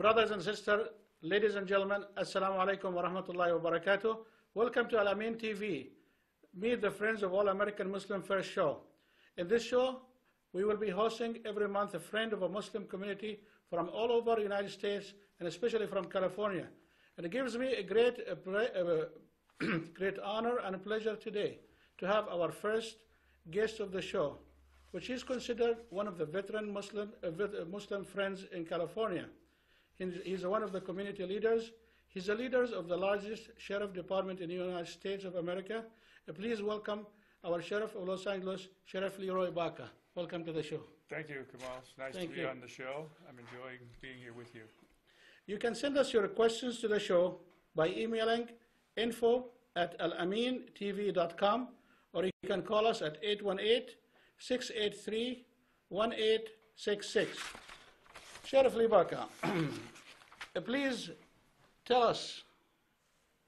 brothers and sisters, ladies and gentlemen, Assalamu alaikum wa rahmatullahi wa barakatuh. Welcome to Alameen TV. Meet the Friends of All American Muslim First show. In this show, we will be hosting every month a friend of a Muslim community from all over the United States and especially from California. And it gives me a great honor and a pleasure today to have our first guest of the show, which is considered one of the veteran Muslim friends in California. He's one of the community leaders. He's the leader of the largest sheriff department in the United States of America. Please welcome our Sheriff of Los Angeles, Sheriff Lee Baca. Welcome to the show. Thank you, Kamal. It's nice to be on the show. I'm enjoying being here with you. You can send us your questions to the show by emailing info@alameentv.com, or you can call us at 818-683-1866. Sheriff Lee Baca, please tell us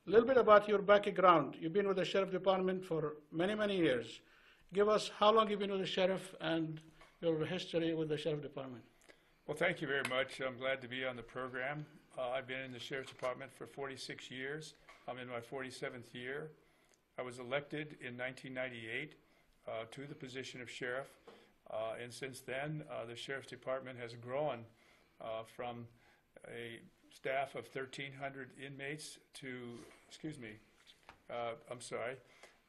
a little bit about your background. You've been with the Sheriff Department for many, many years. Give us how long you've been with the Sheriff and your history with the Sheriff Department. Well, thank you very much. I'm glad to be on the program. I've been in the Sheriff's Department for 46 years. I'm in my 47th year. I was elected in 1998 to the position of Sheriff. And since then, the Sheriff's Department has grown from a staff of 1,300 inmates to,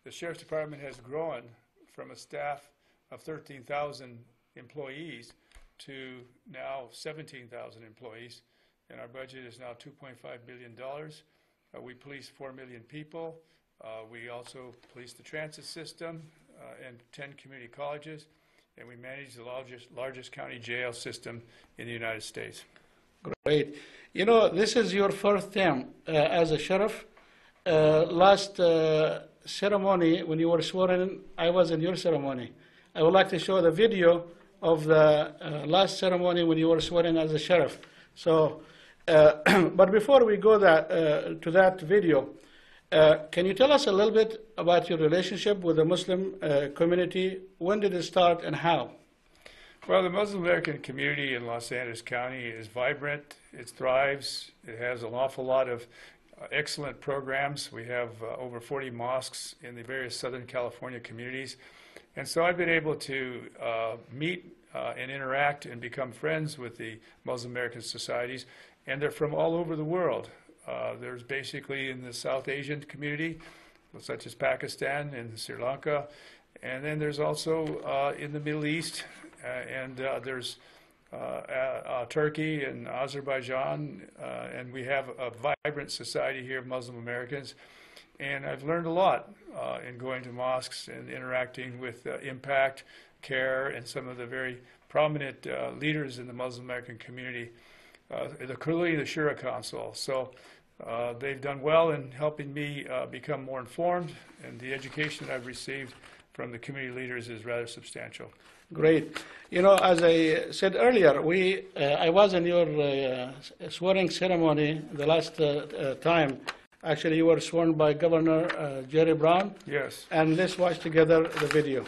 the Sheriff's Department has grown from a staff of 13,000 employees to now 17,000 employees, and our budget is now $2.5 billion. We police 4 million people. We also police the transit system and 10 community colleges, and we manage the largest county jail system in the United States. Great. You know, this is your first term as a sheriff. Last ceremony, when you were sworn in, I was in your ceremony. I would like to show the video of the last ceremony when you were sworn in as a sheriff. So, but before we go to that video, can you tell us a little bit about your relationship with the Muslim community? When did it start and how? Well, the Muslim American community in Los Angeles County is vibrant, it thrives, it has an awful lot of excellent programs. We have over 40 mosques in the various Southern California communities. And so I've been able to meet and interact and become friends with the Muslim American societies, and they're from all over the world. There's basically in the South Asian community, such as Pakistan and Sri Lanka, and then there's also in the Middle East, and there's Turkey and Azerbaijan, and we have a vibrant society here of Muslim Americans. And I've learned a lot in going to mosques and interacting with Impact, CARE, and some of the very prominent leaders in the Muslim American community, including the Shura Council. So they've done well in helping me become more informed, and the education that I've received from the community leaders is rather substantial. Great. You know, as I said earlier, I was in your swearing ceremony the last time. Actually, you were sworn by Governor Jerry Brown. Yes. And let's watch together the video.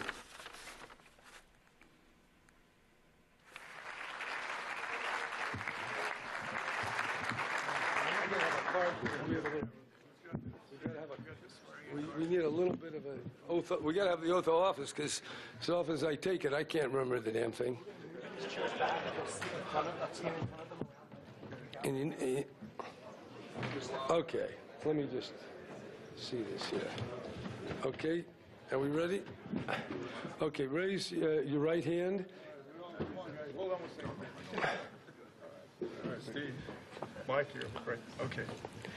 We need a little bit of an oath. We got to have the oath of office, because as often as I take it, I can't remember the damn thing. Okay, let me just see this here. Okay, are we ready? Okay, raise your right hand. Hold on one second. All right, Steve. Mike, you're right. Okay.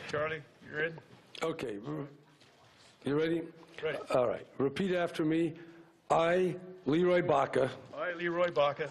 Charlie, you ready? Okay. You ready? Ready. All right. Repeat after me. I, Leroy Baca. I, Leroy Baca.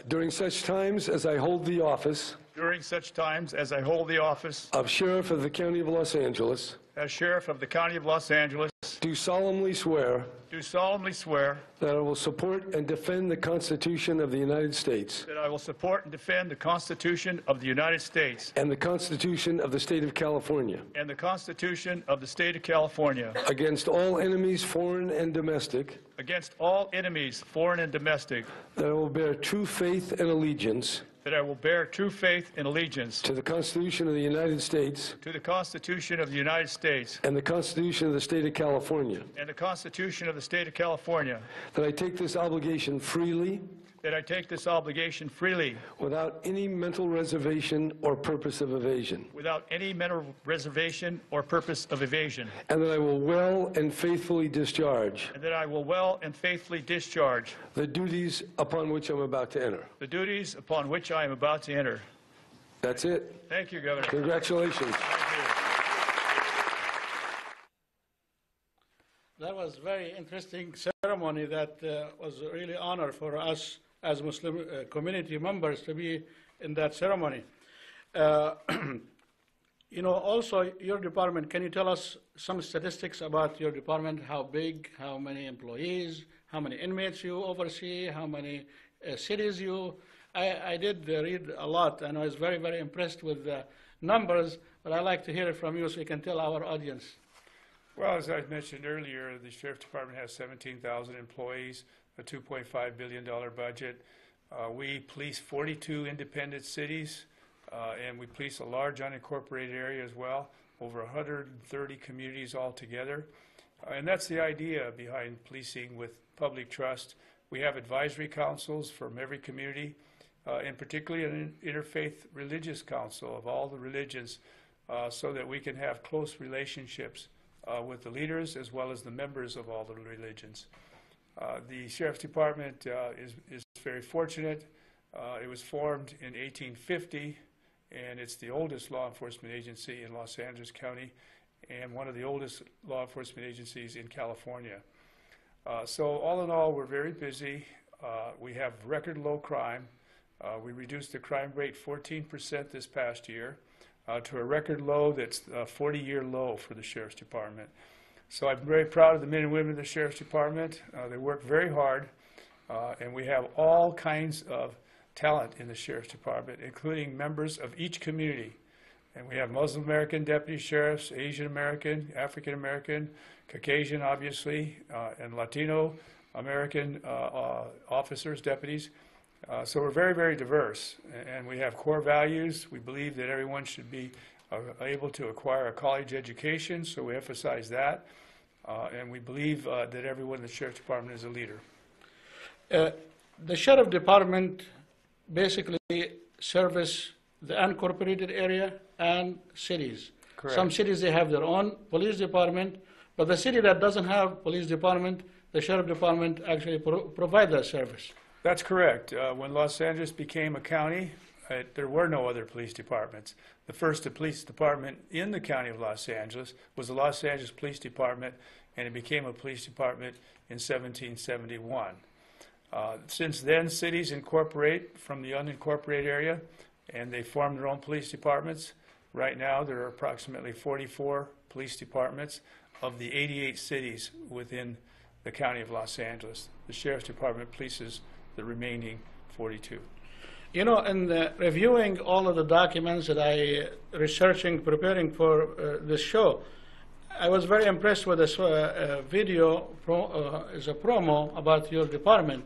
During such times as I hold the office. During such times as I hold the office. Of Sheriff of the County of Los Angeles. As Sheriff of the County of Los Angeles. Do solemnly swear. Do solemnly swear. That I will support and defend the Constitution of the United States. That I will support and defend the Constitution of the United States. And the Constitution of the State of California. And the Constitution of the State of California. Against all enemies, foreign and domestic. Against all enemies, foreign and domestic. That I will bear true faith and allegiance. that I will bear true faith and allegiance to the Constitution of the United States to the Constitution of the United States and the Constitution of the State of California, and the Constitution of the State of California, that I take this obligation freely that I take this obligation freely without any mental reservation or purpose of evasion, without any mental reservation or purpose of evasion, and that I will well and faithfully discharge and that I will well and faithfully discharge the duties upon which I'm about to enter. the duties upon which I am about to enter. That's it. Thank you, Governor. Congratulations. That was very interesting ceremony that was really honor for us as Muslim community members to be in that ceremony. You know, also your department, can you tell us some statistics about your department? How big, how many employees, how many inmates you oversee, how many cities you... I did read a lot, and I was very, very impressed with the numbers, but I'd like to hear it from you so you can tell our audience. Well, as I mentioned earlier, the Sheriff's Department has 17,000 employees, a $2.5 billion budget. We police 42 independent cities, and we police a large unincorporated area as well, over 130 communities altogether. And that's the idea behind policing with public trust. We have advisory councils from every community, and particularly an interfaith religious council of all the religions, so that we can have close relationships with the leaders as well as the members of all the religions. The Sheriff's Department is very fortunate. It was formed in 1850, and it's the oldest law enforcement agency in Los Angeles County and one of the oldest law enforcement agencies in California. So all in all, we're very busy. We have record low crime. We reduced the crime rate 14% this past year to a record low that's a 40-year low for the Sheriff's Department. So I'm very proud of the men and women of the Sheriff's Department. They work very hard, and we have all kinds of talent in the Sheriff's Department, including members of each community. And we have Muslim American deputy sheriffs, Asian American, African American, Caucasian, obviously, and Latino American officers, deputies. So we're very, very diverse, and we have core values. We believe that everyone should be able to acquire a college education, so we emphasize that. And we believe that everyone in the Sheriff's Department is a leader. The Sheriff Department basically service the unincorporated area and cities. Correct. Some cities, they have their own police department, but the city that doesn't have police department, the Sheriff Department actually provide that service. That's correct. When Los Angeles became a county, there were no other police departments. The first police department in the county of Los Angeles was the Los Angeles Police Department, and it became a police department in 1771. Since then, cities incorporate from the unincorporated area, and they form their own police departments. Right now, there are approximately 44 police departments of the 88 cities within the county of Los Angeles. The Sheriff's Department polices the remaining 42. You know, in reviewing all of the documents that I researching, preparing for this show, I was very impressed with this video as a promo about your department,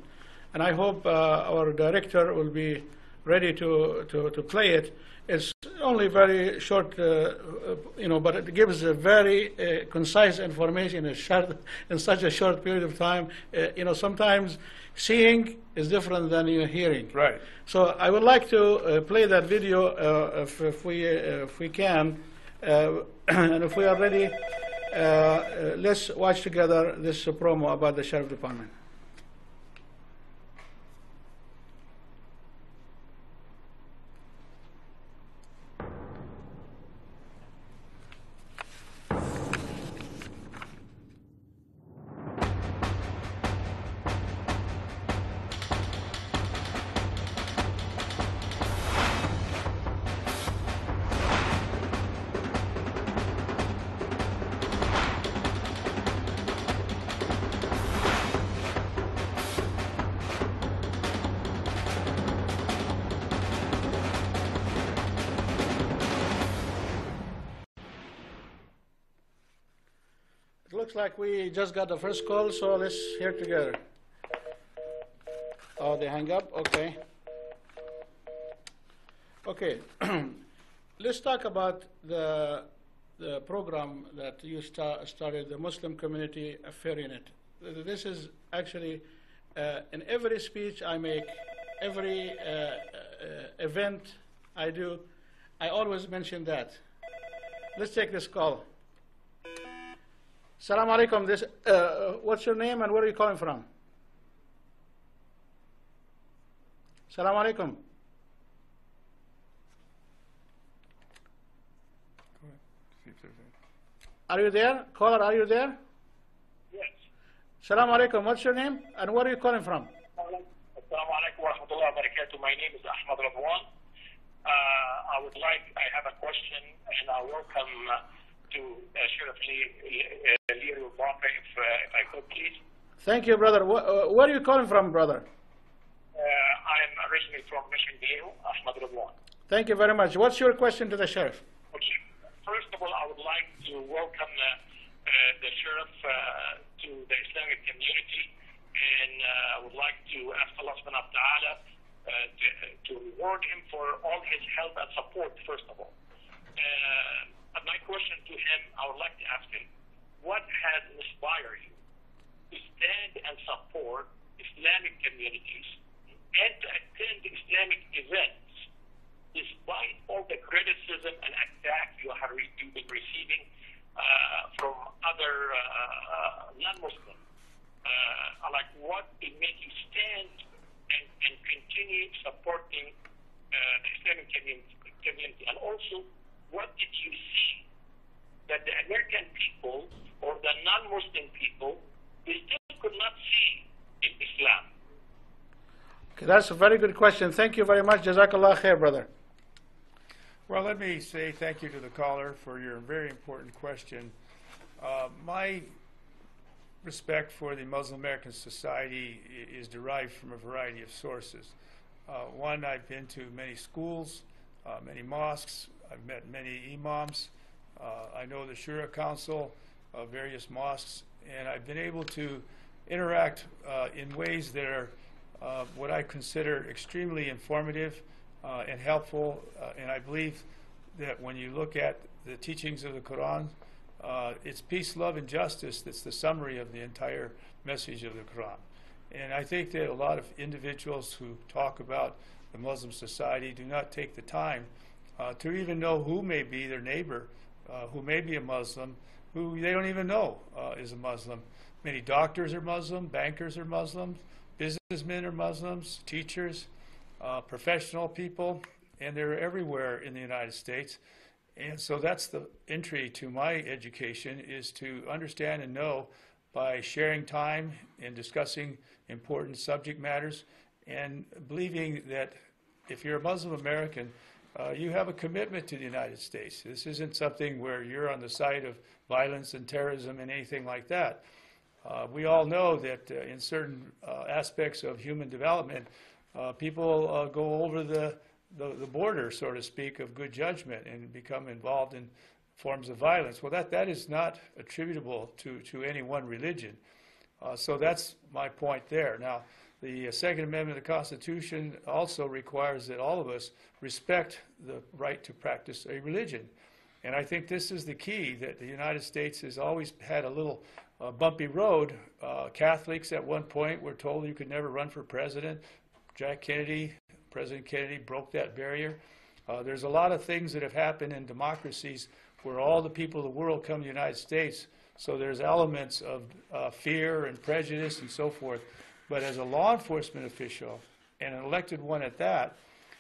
and I hope our director will be ready to play it. It's only very short, you know, but it gives a very concise information in such a short period of time. You know, sometimes seeing is different than you hearing. Right. So I would like to play that video if we can, and if we are ready, let's watch together this promo about the Sheriff Department. Looks like we just got the first call, so let's hear together. Oh, they hang up? Okay. Okay, let's talk about the program that you started, the Muslim Community Affair Unit. This is actually, in every speech I make, every event I do, I always mention that. Let's take this call. Assalamu alaikum. What's your name and where are you calling from? Assalamu alaikum. Are you there? Caller, are you there? Yes. Assalamu alaikum. What's your name and where are you calling from? Assalamu alaikum wa rahmatullahi wa barakatuh. My name is Ahmad Radwan. I have a question and I welcome to Sheriff Lee Baca if I could please. Thank you, brother. Where are you calling from, brother? I'm originally from Mission View, Ahmad Radwan. Thank you very much. What's your question to the sheriff? Okay. First of all, I would like to welcome the sheriff to the Islamic community, and I would like to ask Allah subhanahu wa ta'ala to reward him for all his help and support, first of all. My question to him, I would like to ask him, what has inspired you to stand and support Islamic communities and to attend Islamic events despite all the criticism and attack you've been receiving from other non-Muslims? Like, what did make you stand and continue supporting the Islamic community? And also, what did you see that the American people or the non-Muslim people, they still could not see in Islam? Okay, that's a very good question. Thank you very much. Jazakallah khair, brother. Well, let me say thank you to the caller for your very important question. My respect for the Muslim American Society is derived from a variety of sources. One, I've been to many schools, many mosques, I've met many imams, I know the Shura Council of various mosques, and I've been able to interact in ways that are what I consider extremely informative and helpful, and I believe that when you look at the teachings of the Quran, it's peace, love, and justice that's the summary of the entire message of the Quran. And I think that a lot of individuals who talk about the Muslim society do not take the time to even know who may be their neighbor, who may be a Muslim, who they don't even know is a Muslim. Many doctors are Muslim, bankers are Muslims, businessmen are Muslims, teachers, professional people, and they're everywhere in the United States. And so that's the entry to my education, is to understand and know by sharing time and discussing important subject matters and believing that if you're a Muslim American, you have a commitment to the United States. This isn't something where you're on the side of violence and terrorism and anything like that. We all know that in certain aspects of human development, people go over the border, so to speak, of good judgment and become involved in forms of violence. Well, that is not attributable to any one religion. So that's my point there. Now, the Second Amendment of the Constitution also requires that all of us respect the right to practice a religion. And I think this is the key, that the United States has always had a little bumpy road. Catholics at one point were told you could never run for president. President Kennedy broke that barrier. There's a lot of things that have happened in democracies where all the people of the world come to the United States, so there's elements of fear and prejudice and so forth. But as a law enforcement official, and an elected one at that,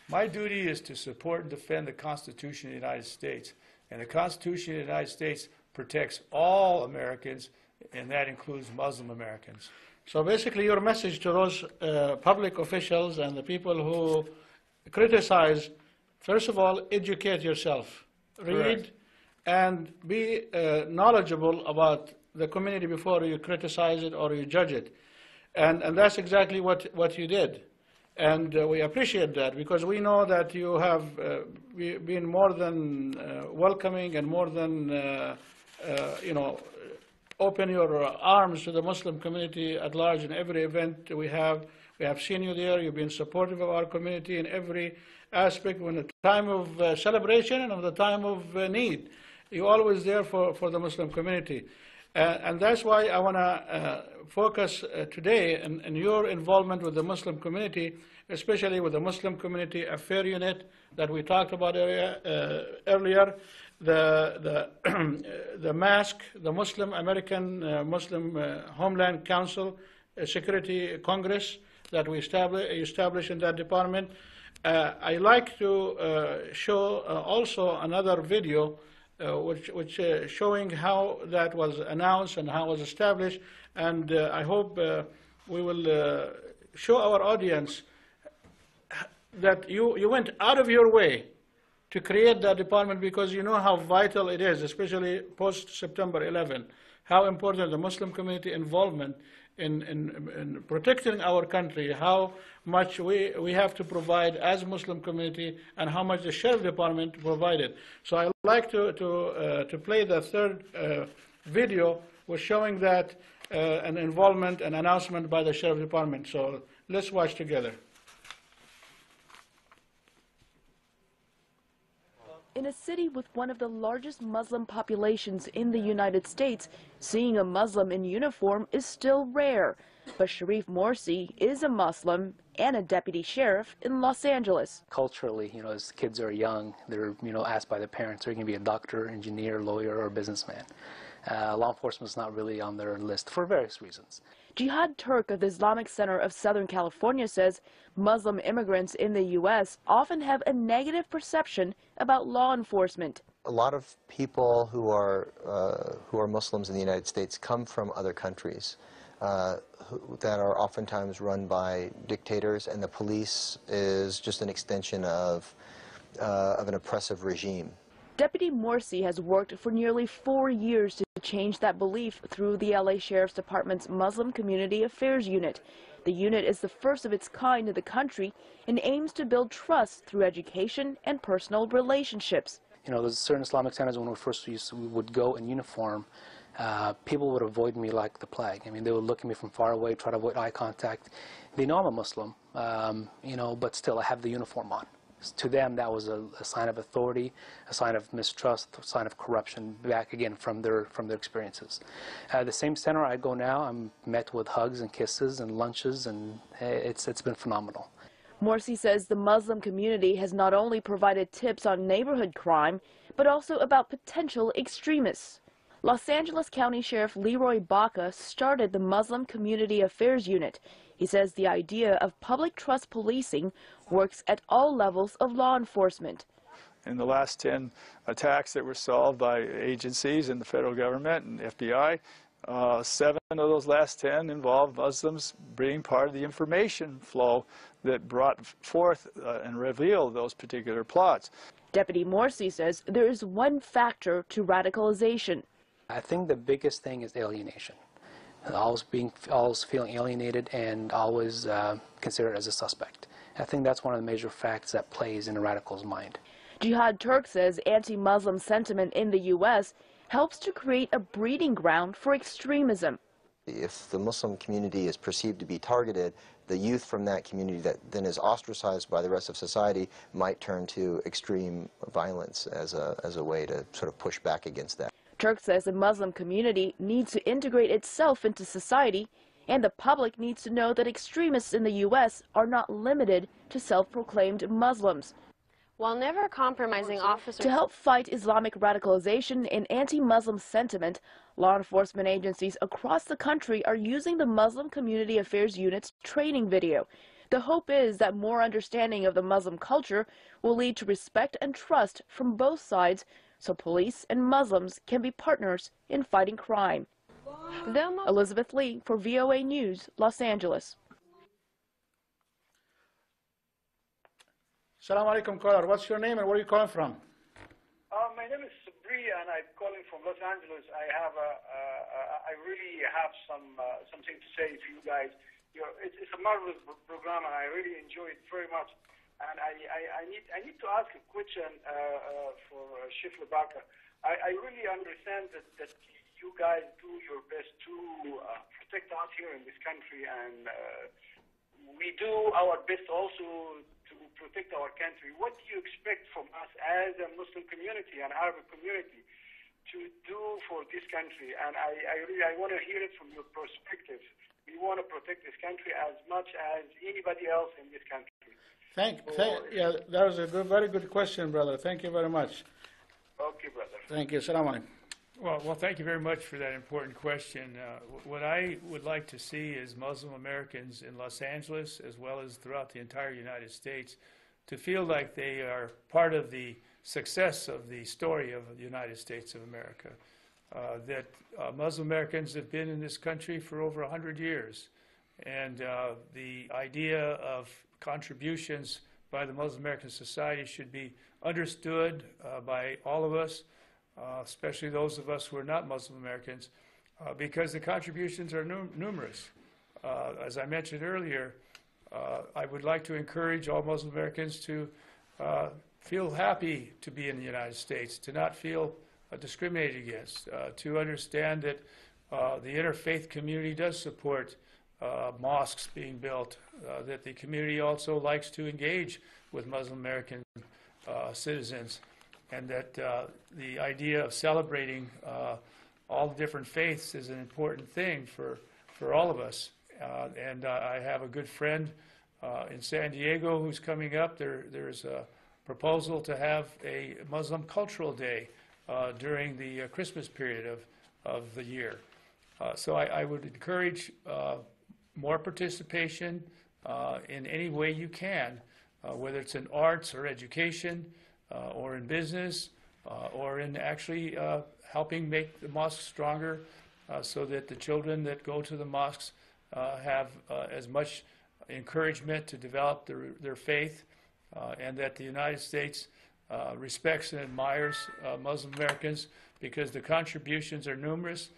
my duty is to support and defend the Constitution of the United States. And the Constitution of the United States protects all Americans, and that includes Muslim Americans. So basically your message to those public officials and the people who criticize, first of all, educate yourself. Read. Correct. And be knowledgeable about the community before you criticize it or you judge it. And that's exactly what you did. And we appreciate that, because we know that you have been more than welcoming and more than, open your arms to the Muslim community at large in every event we have. We have seen you there. You've been supportive of our community in every aspect, when the time of celebration and of the time of need. You're always there for the Muslim community. And that's why I want to focus today in your involvement with the Muslim community, especially with the Muslim Community Affair Unit that we talked about earlier, the MASC, the Muslim American Muslim Homeland Council Security Congress that we established in that department. I like to show also another video which showing how that was announced and how it was established, and I hope we will show our audience that you went out of your way to create that department, because you know how vital it is, especially post-September 11, how important the Muslim community involvement in protecting our country, how much we have to provide as Muslim community, and how much the Sheriff Department provided. So I'd like to play the third video was showing that an involvement and announcement by the Sheriff Department. So let's watch together. In a city with one of the largest Muslim populations in the United States, seeing a Muslim in uniform is still rare. But Sheriff Morsi is a Muslim and a deputy sheriff in Los Angeles. Culturally, as kids are young, they're, asked by their parents, are you going to be a doctor, engineer, lawyer, or businessman? Law enforcement is not really on their list for various reasons. Jihad Turk of the Islamic Center of Southern California says Muslim immigrants in the U.S. often have a negative perception about law enforcement. A lot of people who are Muslims in the United States come from other countries that are oftentimes run by dictators, and the police is just an extension of an oppressive regime. Deputy Morsi has worked for nearly 4 years to change that belief through the LA Sheriff's Department's Muslim Community Affairs Unit. The unit is the first of its kind in the country and aims to build trust through education and personal relationships. There's certain Islamic centers when we would go in uniform, people would avoid me like the plague. I mean, they would look at me from far away, try to avoid eye contact. They know I'm a Muslim, but still I have the uniform on. To them, that was a sign of authority, a sign of mistrust, a sign of corruption, back again from their experiences. The same center I go now, I'm met with hugs and kisses and lunches, and it's been phenomenal. Morsi says the Muslim community has not only provided tips on neighborhood crime, but also about potential extremists. Los Angeles County Sheriff Lee Baca started the Muslim Community Affairs Unit. He says the idea of public trust policing works at all levels of law enforcement. In the last 10 attacks that were solved by agencies in the federal government and FBI, 7 of those last 10 involved Muslims being part of the information flow that brought forth and revealed those particular plots. Deputy Morsi says there is one factor to radicalization. I think the biggest thing is alienation. Always feeling alienated and always considered as a suspect. I think that's one of the major facts that plays in a radical's mind. Jihad Turk says anti-Muslim sentiment in the U.S. helps to create a breeding ground for extremism. If the Muslim community is perceived to be targeted, the youth from that community that then is ostracized by the rest of society might turn to extreme violence as a way to sort of push back against that. Turk says the Muslim community needs to integrate itself into society, and the public needs to know that extremists in the U.S. are not limited to self-proclaimed Muslims. While never compromising officers. To help fight Islamic radicalization and anti-Muslim sentiment, law enforcement agencies across the country are using the Muslim Community Affairs Unit's training video. The hope is that more understanding of the Muslim culture will lead to respect and trust from both sides, so police and Muslims can be partners in fighting crime. Elizabeth Lee for VOA News, Los Angeles. Assalamu alaikum, caller. What's your name and where are you calling from? My name is Sabri and I'm calling from Los Angeles. I really have something to say to you guys. It's a marvelous program and I really enjoy it very much. And I need to ask a question for Sheriff Lee Baca. I really understand that you guys do your best to protect us here in this country and we do our best also to protect our country. What do you expect from us as a Muslim community and Arabic community to do for this country? And I want to hear it from your perspective. We want to protect this country as much as anybody else in this country. Yeah, that was a very good question, brother. Thank you very much. Okay, brother. Thank you. Assalamu alaikum. Well, thank you very much for that important question. What I would like to see is Muslim Americans in Los Angeles, as well as throughout the entire United States, to feel like they are part of the success of the story of the United States of America. That Muslim Americans have been in this country for over 100 years. And the idea of contributions by the Muslim American society should be understood by all of us, especially those of us who are not Muslim Americans, because the contributions are numerous. As I mentioned earlier, I would like to encourage all Muslim Americans to feel happy to be in the United States, to not feel discriminated against, to understand that the interfaith community does support mosques being built, that the community also likes to engage with Muslim American citizens, and that the idea of celebrating all the different faiths is an important thing for all of us. And I have a good friend in San Diego who's coming up. There's a proposal to have a Muslim cultural day during the Christmas period of the year. So I would encourage more participation in any way you can, whether it's in arts or education or in business or in actually helping make the mosques stronger so that the children that go to the mosques have as much encouragement to develop their faith, and that the United States respects and admires Muslim Americans, because the contributions are numerous.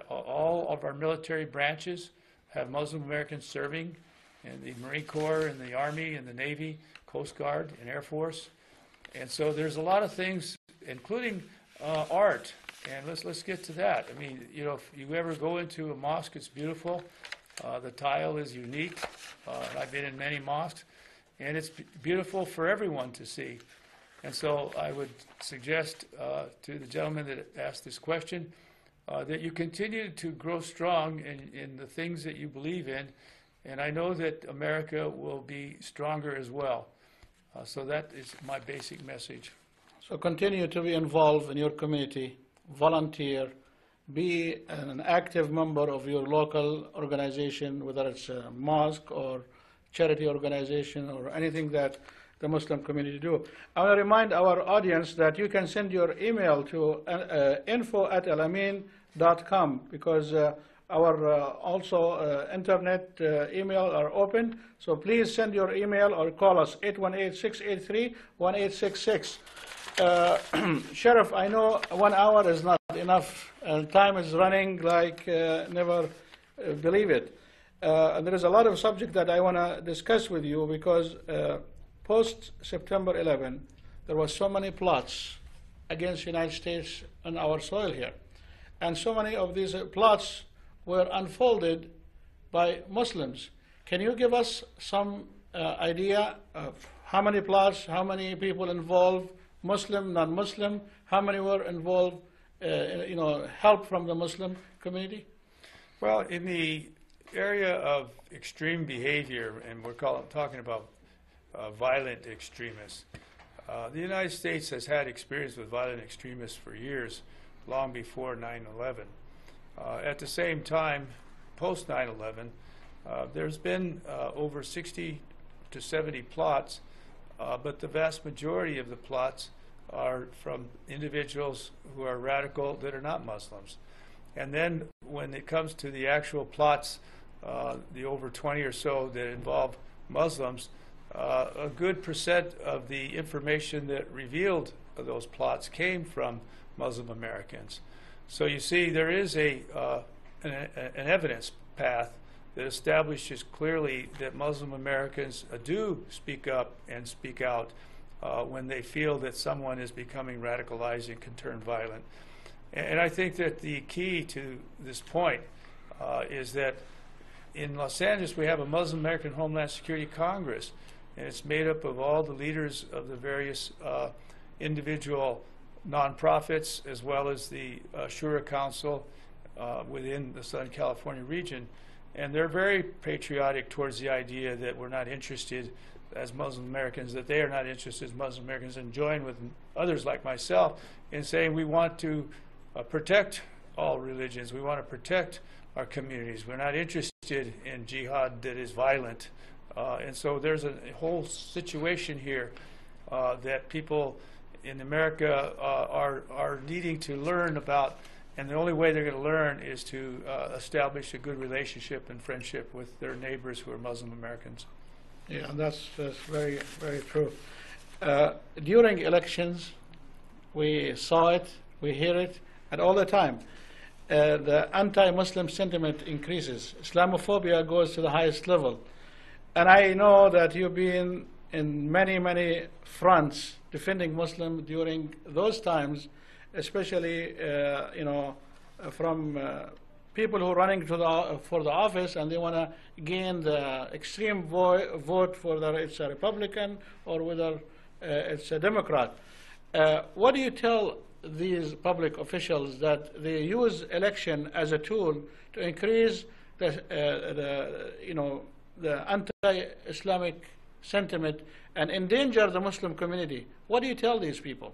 All of our military branches have Muslim Americans serving in the Marine Corps, in the Army, in the Navy, Coast Guard, and Air Force. And so there's a lot of things, including art. And let's get to that. I mean, you know, if you ever go into a mosque, it's beautiful. The tile is unique. I've been in many mosques, and it's beautiful for everyone to see. And so I would suggest to the gentleman that asked this question that you continue to grow strong in the things that you believe in, and I know that America will be stronger as well. So that is my basic message. So continue to be involved in your community, volunteer, be an active member of your local organization, whether it's a mosque or charity organization or anything that the Muslim community do. I want to remind our audience that you can send your email to info@alameen.com, because our also internet email are open. So please send your email or call us 818-683-1866. Sheriff, I know 1 hour is not enough, and time is running like never believe it. And there is a lot of subject that I want to discuss with you, because post September 11, there was so many plots against the United States on our soil here. And so many of these plots were unfolded by Muslims. Can you give us some idea of how many plots, how many people involved, Muslim, non-Muslim, how many were involved, help from the Muslim community? Well, in the area of extreme behavior, and we're talking about violent extremists, the United States has had experience with violent extremists for years, long before 9/11. At the same time, post 9/11, there's been over 60 to 70 plots, but the vast majority of the plots are from individuals who are radical that are not Muslims. And then when it comes to the actual plots, the over 20 or so that involve Muslims, a good percent of the information that revealed those plots came from Muslim Americans. So you see, there is an evidence path that establishes clearly that Muslim Americans do speak up and speak out when they feel that someone is becoming radicalized and can turn violent. And I think that the key to this point is that in Los Angeles, we have a Muslim American Homeland Security Congress, and it's made up of all the leaders of the various individual nonprofits, as well as the Shura Council within the Southern California region. And they're very patriotic towards the idea that we're not interested as Muslim Americans, that they are not interested as Muslim Americans, and join with others like myself in saying we want to protect all religions. We want to protect our communities. We're not interested in jihad that is violent. And so there's a whole situation here that people in America are needing to learn about, and the only way they're going to learn is to establish a good relationship and friendship with their neighbors who are Muslim Americans. Yeah, that's very, very true. During elections, we saw it, we hear it, and all the time. The anti-Muslim sentiment increases. Islamophobia goes to the highest level. And I know that you've been in many, many fronts defending Muslims during those times, especially, from people who are running for the office and they want to gain the extreme vote for whether it's a Republican or whether it's a Democrat. What do you tell these public officials that they use election as a tool to increase the anti-Islamic sentiment and endanger the Muslim community? What do you tell these people?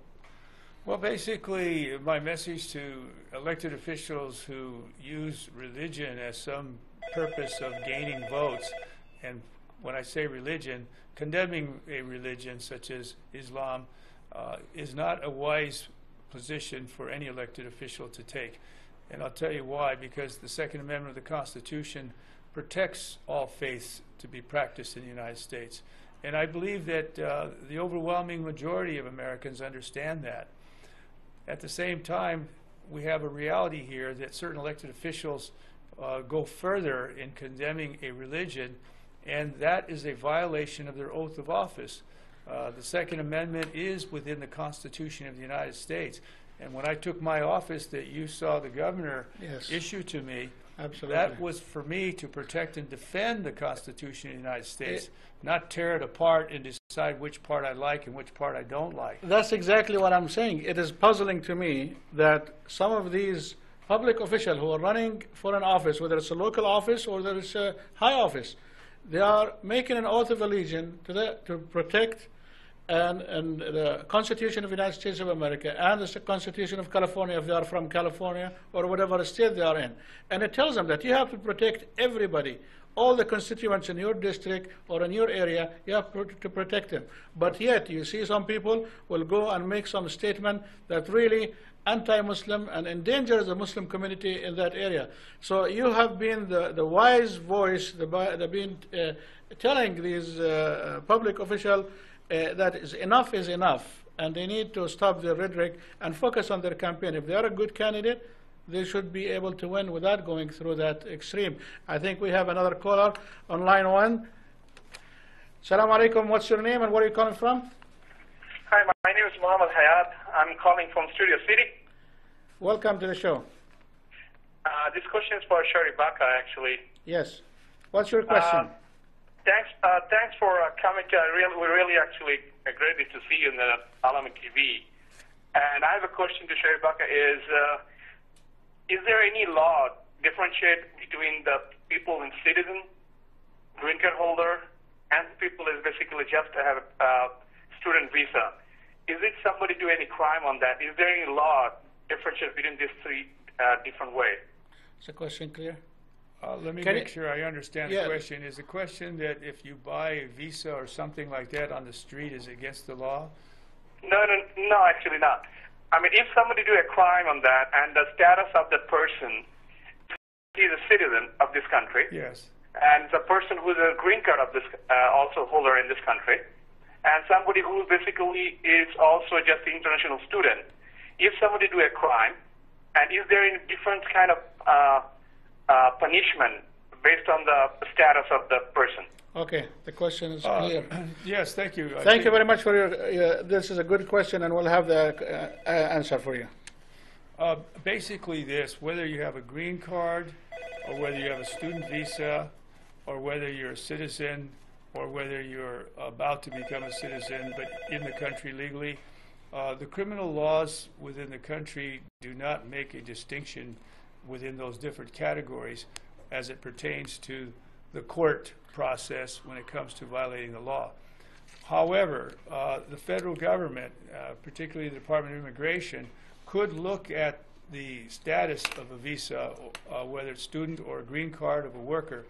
Well, basically, my message to elected officials who use religion as some purpose of gaining votes, and when I say religion, condemning a religion such as Islam is not a wise position for any elected official to take. And I'll tell you why. Because the Second Amendment of the Constitution protects all faiths to be practiced in the United States. And I believe that the overwhelming majority of Americans understand that. At the same time, we have a reality here that certain elected officials go further in condemning a religion, and that is a violation of their oath of office. The Second Amendment is within the Constitution of the United States. And when I took my office that you saw the governor issue to me, Absolutely. That was for me to protect and defend the Constitution of the United States, not tear it apart and decide which part I like and which part I don't like. That's exactly what I'm saying. It is puzzling to me that some of these public officials who are running for an office, whether it's a local office or whether it's a high office, they are making an oath of allegiance to protect and the Constitution of the United States of America and the Constitution of California if they are from California or whatever state they are in. And it tells them that you have to protect everybody, all the constituents in your district or in your area, you have to protect them. But yet you see some people will go and make some statement that really anti-Muslim and endangers the Muslim community in that area. So you have been the wise voice, telling these public officials that is enough, and they need to stop their rhetoric and focus on their campaign. If they are a good candidate, they should be able to win without going through that extreme. I think we have another caller on line 1. Assalamu alaikum. What's your name and where are you calling from? Hi, my name is Muhammad Hayat. I'm calling from Studio City. Welcome to the show. This question is for Sheriff Baca, actually. Yes. What's your question? Thanks for coming. We're really actually great to see you in the Alameen TV. And I have a question to Sheriff Baca. Is there any law differentiate between the people in citizen, green card holder, and people is basically just to have a student visa? Is it somebody do any crime on that? Is there any law differentiate between these three different ways? Is the question clear? Let me make sure I understand the question. Is the question that if you buy a visa or something like that on the street is against the law? No, actually not. I mean, if somebody do a crime on that and the status of the person, he's a citizen of this country. Yes. And the person who's a green card of this also holder in this country, and somebody who basically is also just an international student. If somebody do a crime, and is there any different kind of punishment based on the status of the person? Okay, the question is clear. Yes, thank you. Thank you very much for your, this is a good question and we'll have the answer for you. Basically this, whether you have a green card or whether you have a student visa or whether you're a citizen, or whether you're about to become a citizen but in the country legally. The criminal laws within the country do not make a distinction within those different categories as it pertains to the court process when it comes to violating the law. However, the federal government, particularly the Department of Immigration, could look at the status of a visa, whether it's student or a green card of a worker,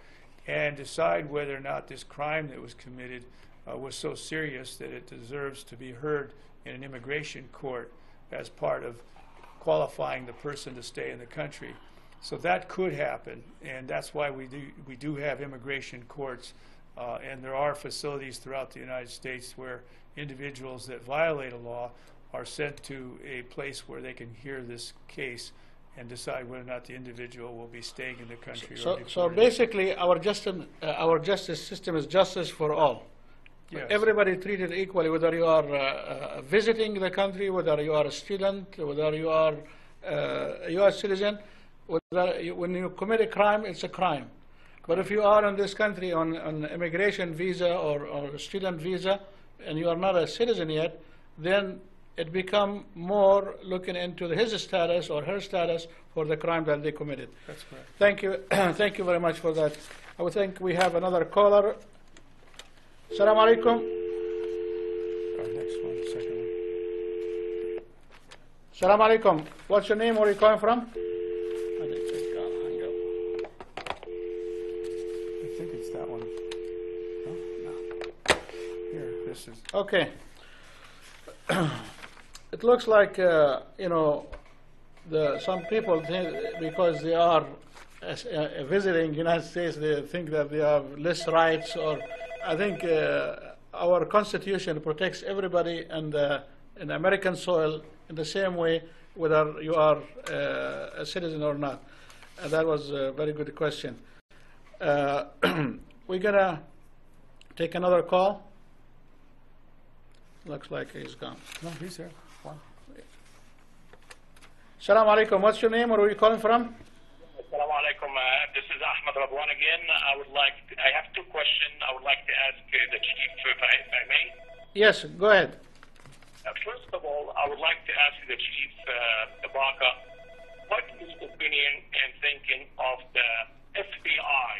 and decide whether or not this crime that was committed was so serious that it deserves to be heard in an immigration court as part of qualifying the person to stay in the country. So that could happen, and that's why we do have immigration courts, and there are facilities throughout the United States where individuals that violate a law are sent to a place where they can hear this case and decide whether or not the individual will be staying in the country. So basically, our justice system is justice for all. Yes. Everybody treated equally, whether you are visiting the country, whether you are a student, whether you are a U.S. citizen. When you commit a crime, it's a crime. But if you are in this country on immigration visa or a student visa, and you are not a citizen yet, then it become more looking into his status or her status for the crime that they committed. That's correct. Thank you. Thank you very much for that. I would think we have another caller. Assalamu alaikum. Next one, second one. Assalamu alaikum. What's your name? Where are you calling from? I think it's that one. No. Here, this is. Okay. It looks like, you know, some people think because they are visiting United States, they think that they have less rights. Or I think our Constitution protects everybody in American soil in the same way, whether you are a citizen or not. And that was a very good question. We're gonna take another call. Looks like he's gone. No, he's there. One. Assalamu alaikum. What's your name? Where are you calling from? Assalamu alaikum. This is Ahmed Radwan again. I have two questions I would like to ask the Chief, if I may. Yes, go ahead. First of all, I would like to ask the Chief Baca, what is his opinion and thinking of the FBI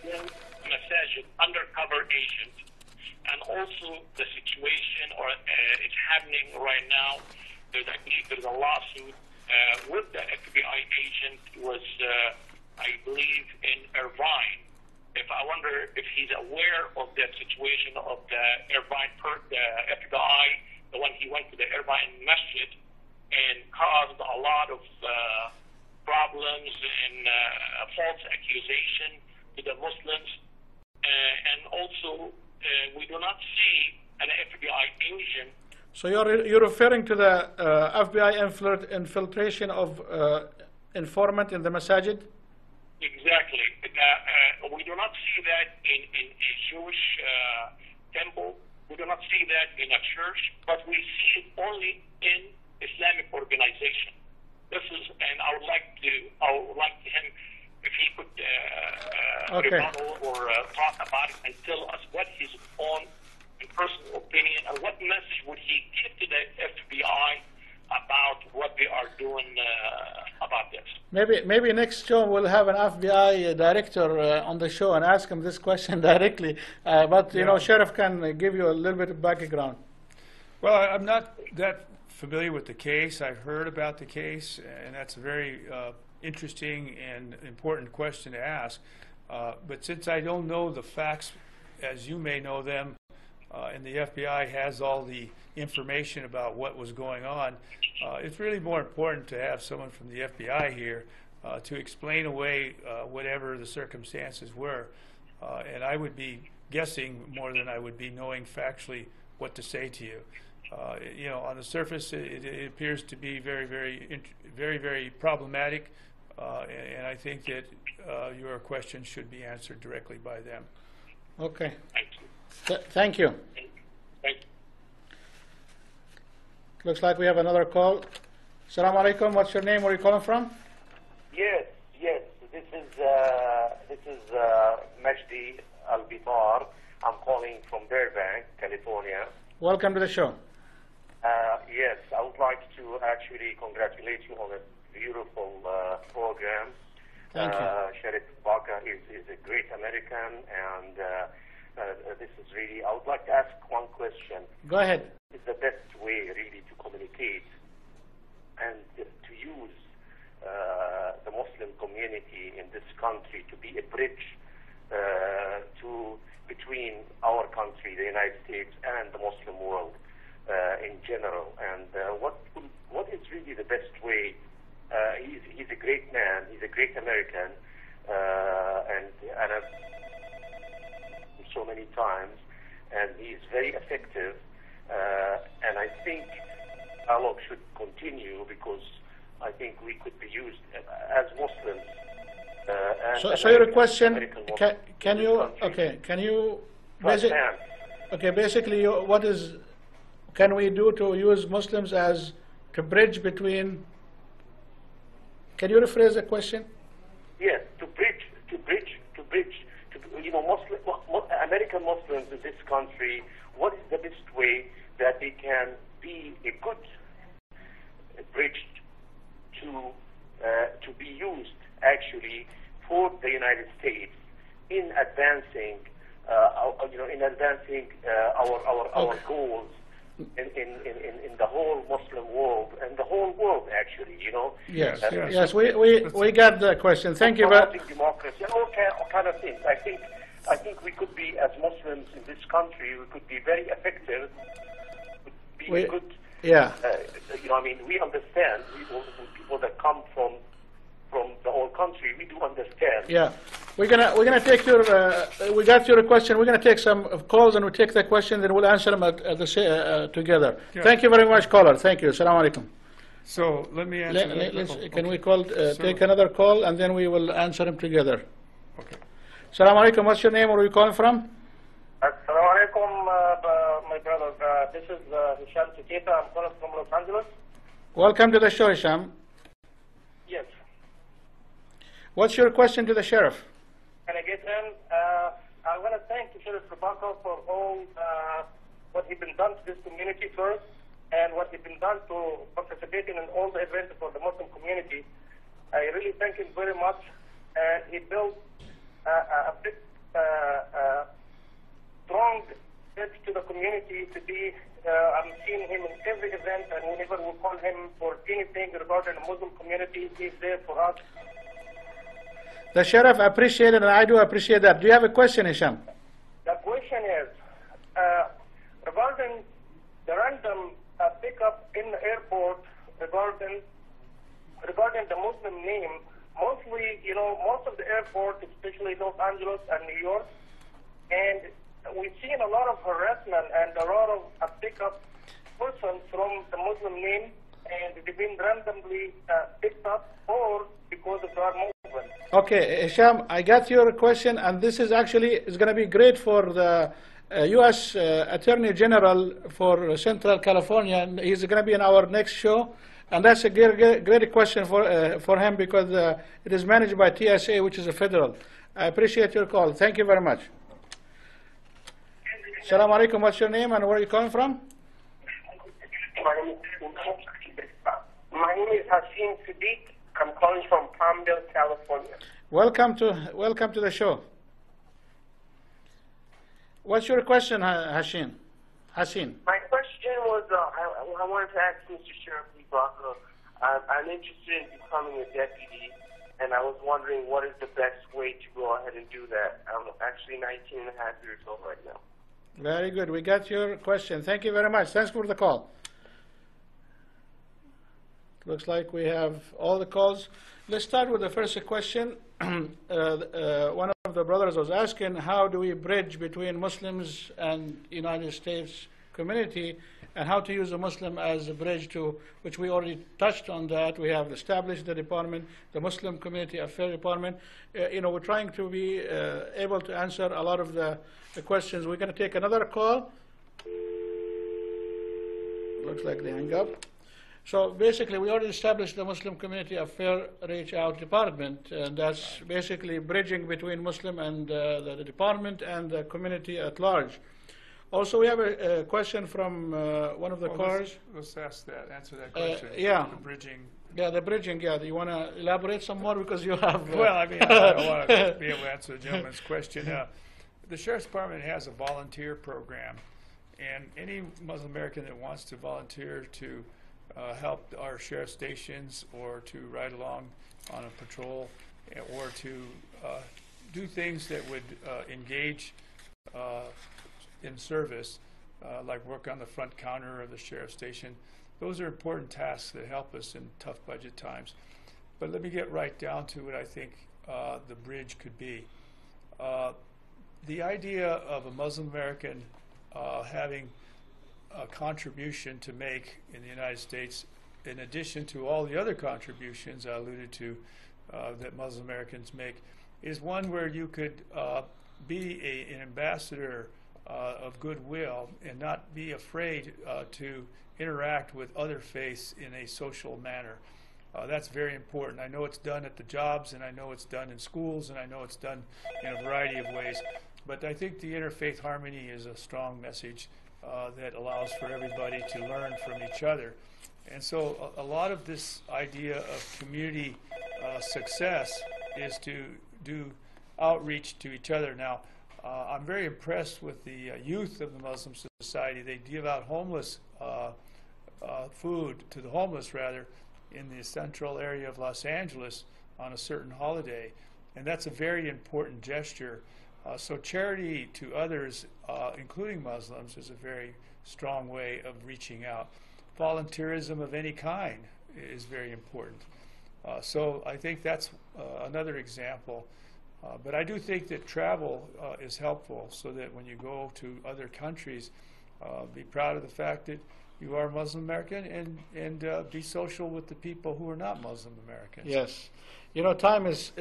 against Masajid undercover agent, and also the situation, or it's happening right now. There's a lawsuit with the FBI agent was, I believe, in Irvine. I wonder if he's aware of that situation of the Irvine, the FBI, the one he went to the Irvine Masjid and caused a lot of problems and false accusation to the Muslims, and also we do not see an FBI agent. So you're referring to the FBI infiltration of informant in the masajid? Exactly. We do not see that in a Jewish temple. We do not see that in a church, but we see it only in Islamic organization. This is, and I would like him, if he could rebuttal or talk about it and tell us what his own and personal opinion and what message would he give to the FBI about what they are doing about this. Maybe next show we'll have an FBI director on the show and ask him this question directly. But you know, Sheriff can give you a little bit of background. Well, I'm not that familiar with the case. I've heard about the case, and that's a very interesting and important question to ask. But since I don't know the facts as you may know them, and the FBI has all the information about what was going on, it's really more important to have someone from the FBI here to explain away whatever the circumstances were. And I would be guessing more than I would be knowing factually what to say to you. You know, on the surface, it appears to be very, very problematic, and I think that your question should be answered directly by them. Okay. Thank you. Thank you. Thank you. Looks like we have another call. Assalamu alaikum. What's your name? Where are you calling from? Yes. This is This is Majdi Al-Bitar. I'm calling from Burbank, California. Welcome to the show. Yes, I would like to actually congratulate you on a beautiful program. Thank you. Sheriff Baca is a great American, and this is really, I would like to ask one question. Go ahead. Is the best way really to communicate and to use the Muslim community in this country to be a bridge between our country, the United States, and the Muslim world in general? And what is really the best way? He's a great man. He's a great American, and I've so many times, and he's very effective. And I think dialogue should continue because I think we could be used as Muslims. So your question, can you basically what is can we do to use Muslims as to bridge between? Can you rephrase the question? Yes, to bridge, American Muslims in this country. What is the best way that they can be a good bridge to be used actually for the United States in advancing, our goals in the whole Muslim world and the whole world actually, Yes, yes, we got the question. Thank you. Promoting democracy, all kind of things. I think we could be, as Muslims in this country, we could be very effective. We understand people that come from the whole country. We do understand. Yeah, we're gonna take your. We got your question. We're gonna take some calls, and we'll take the questions, and we'll answer them together. Yeah. Thank you very much, caller. Thank you. Assalamu alaikum. So let me answer. Can we call? Take another call, and then we will answer them together. Okay. Assalamu alaikum. What's your name? Where are you calling from? Assalamu alaikum, my brother. This is Hisham Tiketa. I'm calling from Los Angeles. Welcome to the show, Hisham. Yes. What's your question to the sheriff? Can I get in? I want to thank Sheriff Lee Baca for all what he's been done to this community first, and what he's been done to participating in all the events for the Muslim community. I really thank him very much. And he built a big, strong edge to the community to be. I'm seeing him in every event, and whenever we call him for anything regarding the Muslim community, he's there for us. The sheriff appreciate it, and I do appreciate that. Do you have a question, Hisham? The question is regarding the random pickup in the airport regarding the Muslim name. Mostly, most of the airports, especially Los Angeles and New York, and we've seen a lot of harassment and a lot of pickup persons from the Muslim name, and they've been randomly picked up or because of their movement. Okay, Hisham, I got your question, and this is going to be great for the U.S. Attorney General for Central California. He's going to be in our next show. And that's a great question for him because it is managed by TSA, which is a federal. I appreciate your call. Thank you very much. Assalamu alaikum. What's your name and where are you calling from? My name is Hashin Siddiq. I'm calling from Palmdale, California. Welcome to the show. What's your question, Hashin? My question was, I wanted to ask Mr. Sheriff Lee Baca. I'm interested in becoming a deputy, and I was wondering what is the best way to go ahead and do that. I'm actually 19 and a half years old right now. Very good. We got your question. Thank you very much. Thanks for the call. Looks like we have all the calls. Let's start with the first question. One of the brothers was asking, how do we bridge between Muslims and United States community, and how to use a Muslim as a bridge to, which we already touched on that. We have established the department, the Muslim Community Affairs Department. We're trying to be able to answer a lot of the questions. We're going to take another call. Looks like they hung up. So basically, we already established the Muslim Community Affair Reach Out Department, and that's basically bridging between Muslim and the department and the community at large. Also, we have a question from one of the callers. Let's ask that, answer that question. Yeah. The bridging. Yeah, the bridging, yeah. Do you want to elaborate some more? Because you have... Well, I mean, I want to be able to answer the gentleman's question. The Sheriff's Department has a volunteer program, and any Muslim American that wants to volunteer to help our sheriff stations or to ride along on a patrol or to do things that would engage in service, like work on the front counter of the sheriff station. Those are important tasks that help us in tough budget times. But let me get right down to what I think the bridge could be. The idea of a Muslim American having a contribution to make in the United States, in addition to all the other contributions I alluded to that Muslim Americans make, is one where you could be an ambassador of goodwill and not be afraid to interact with other faiths in a social manner. That's very important. I know it's done at the jobs, and I know it's done in schools, and I know it's done in a variety of ways. But I think the interfaith harmony is a strong message that allows for everybody to learn from each other. And so a lot of this idea of community success is to do outreach to each other. Now, I'm very impressed with the youth of the Muslim Society. They give out homeless food to the homeless, rather, in the central area of Los Angeles on a certain holiday. And that's a very important gesture. So charity to others, including Muslims, is a very strong way of reaching out. Volunteerism of any kind is very important. So I think that's another example. But I do think that travel is helpful, so that when you go to other countries, be proud of the fact that you are Muslim American, and be social with the people who are not Muslim Americans. Yes. You know, time is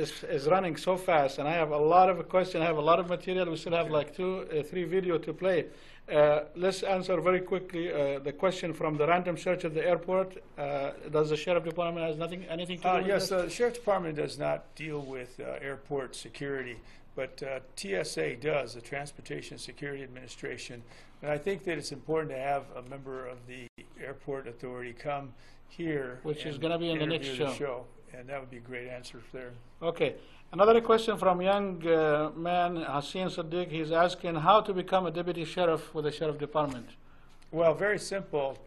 running so fast, and I have a lot of questions. I have a lot of material. We still have like 2, 3 videos to play. Let's answer very quickly the question from the random search at the airport. Does the Sheriff Department have anything to do with yes, this? the Sheriff Department does not deal with airport security, but TSA does, the Transportation Security Administration. And I think that it's important to have a member of the airport authority come here, which is going to be in the next show. And that would be a great answer there. Okay. Another question from young man, Hassan Sadiq. He's asking how to become a deputy sheriff with the Sheriff Department. Well, very simple.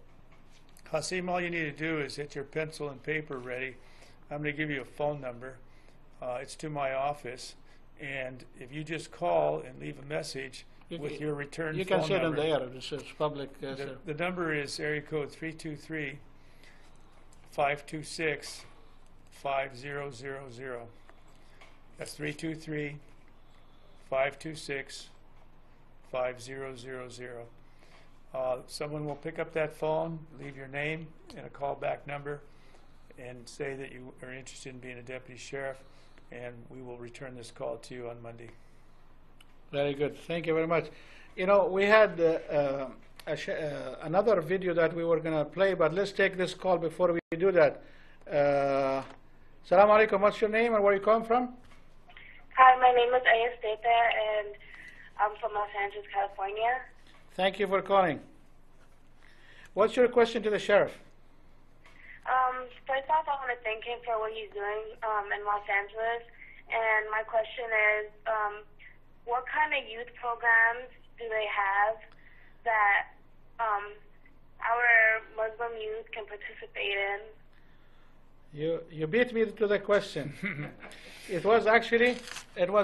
Hassan, all you need to do is get your pencil and paper ready. I'm going to give you a phone number. It's to my office. And if you just call and leave a message with your return phone number. You can say it in the air. It's public. The number is area code 323-526-5000. That's 323-526-5000. Someone will pick up that phone, leave your name and a callback number, and say that you are interested in being a deputy sheriff, and we will return this call to you on Monday. Very good. Thank you very much. You know, we had another video that we were going to play, but let's take this call before we do that. Assalamu alaikum. What's your name and where you come from? Hi, my name is Aya Steta, and I'm from Los Angeles, California. Thank you for calling. What's your question to the sheriff? First off, I want to thank him for what he's doing in Los Angeles. And my question is, what kind of youth programs do they have that our Muslim youth can participate in? You beat me to the question. It was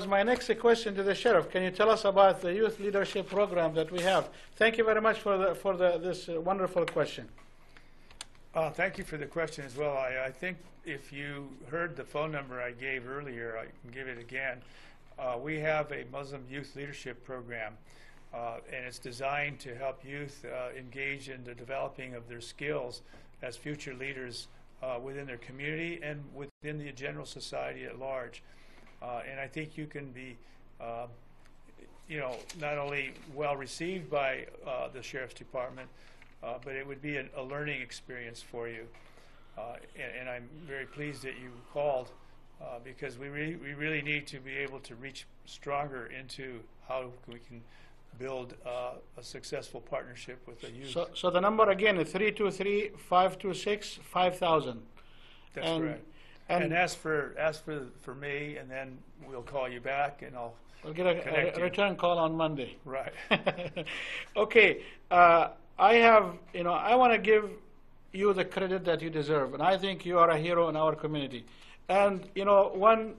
my next question to the sheriff. Can you tell us about the youth leadership program that we have? Thank you very much for this wonderful question. Thank you for the question as well. I think if you heard the phone number I gave earlier, I can give it again. We have a Muslim youth leadership program, and it's designed to help youth engage in the developing of their skills as future leaders within their community and within the general society at large. And I think you can be, not only well received by the Sheriff's Department, but it would be a learning experience for you. And I'm very pleased that you called because we really need to be able to reach stronger into how we can build a successful partnership with the youth. So the number again is 323-526-5000. That's right. And ask for me, and then we'll call you back, and I'll get a return call on Monday. Right. Okay. I want to give you the credit that you deserve, and I think you are a hero in our community. And one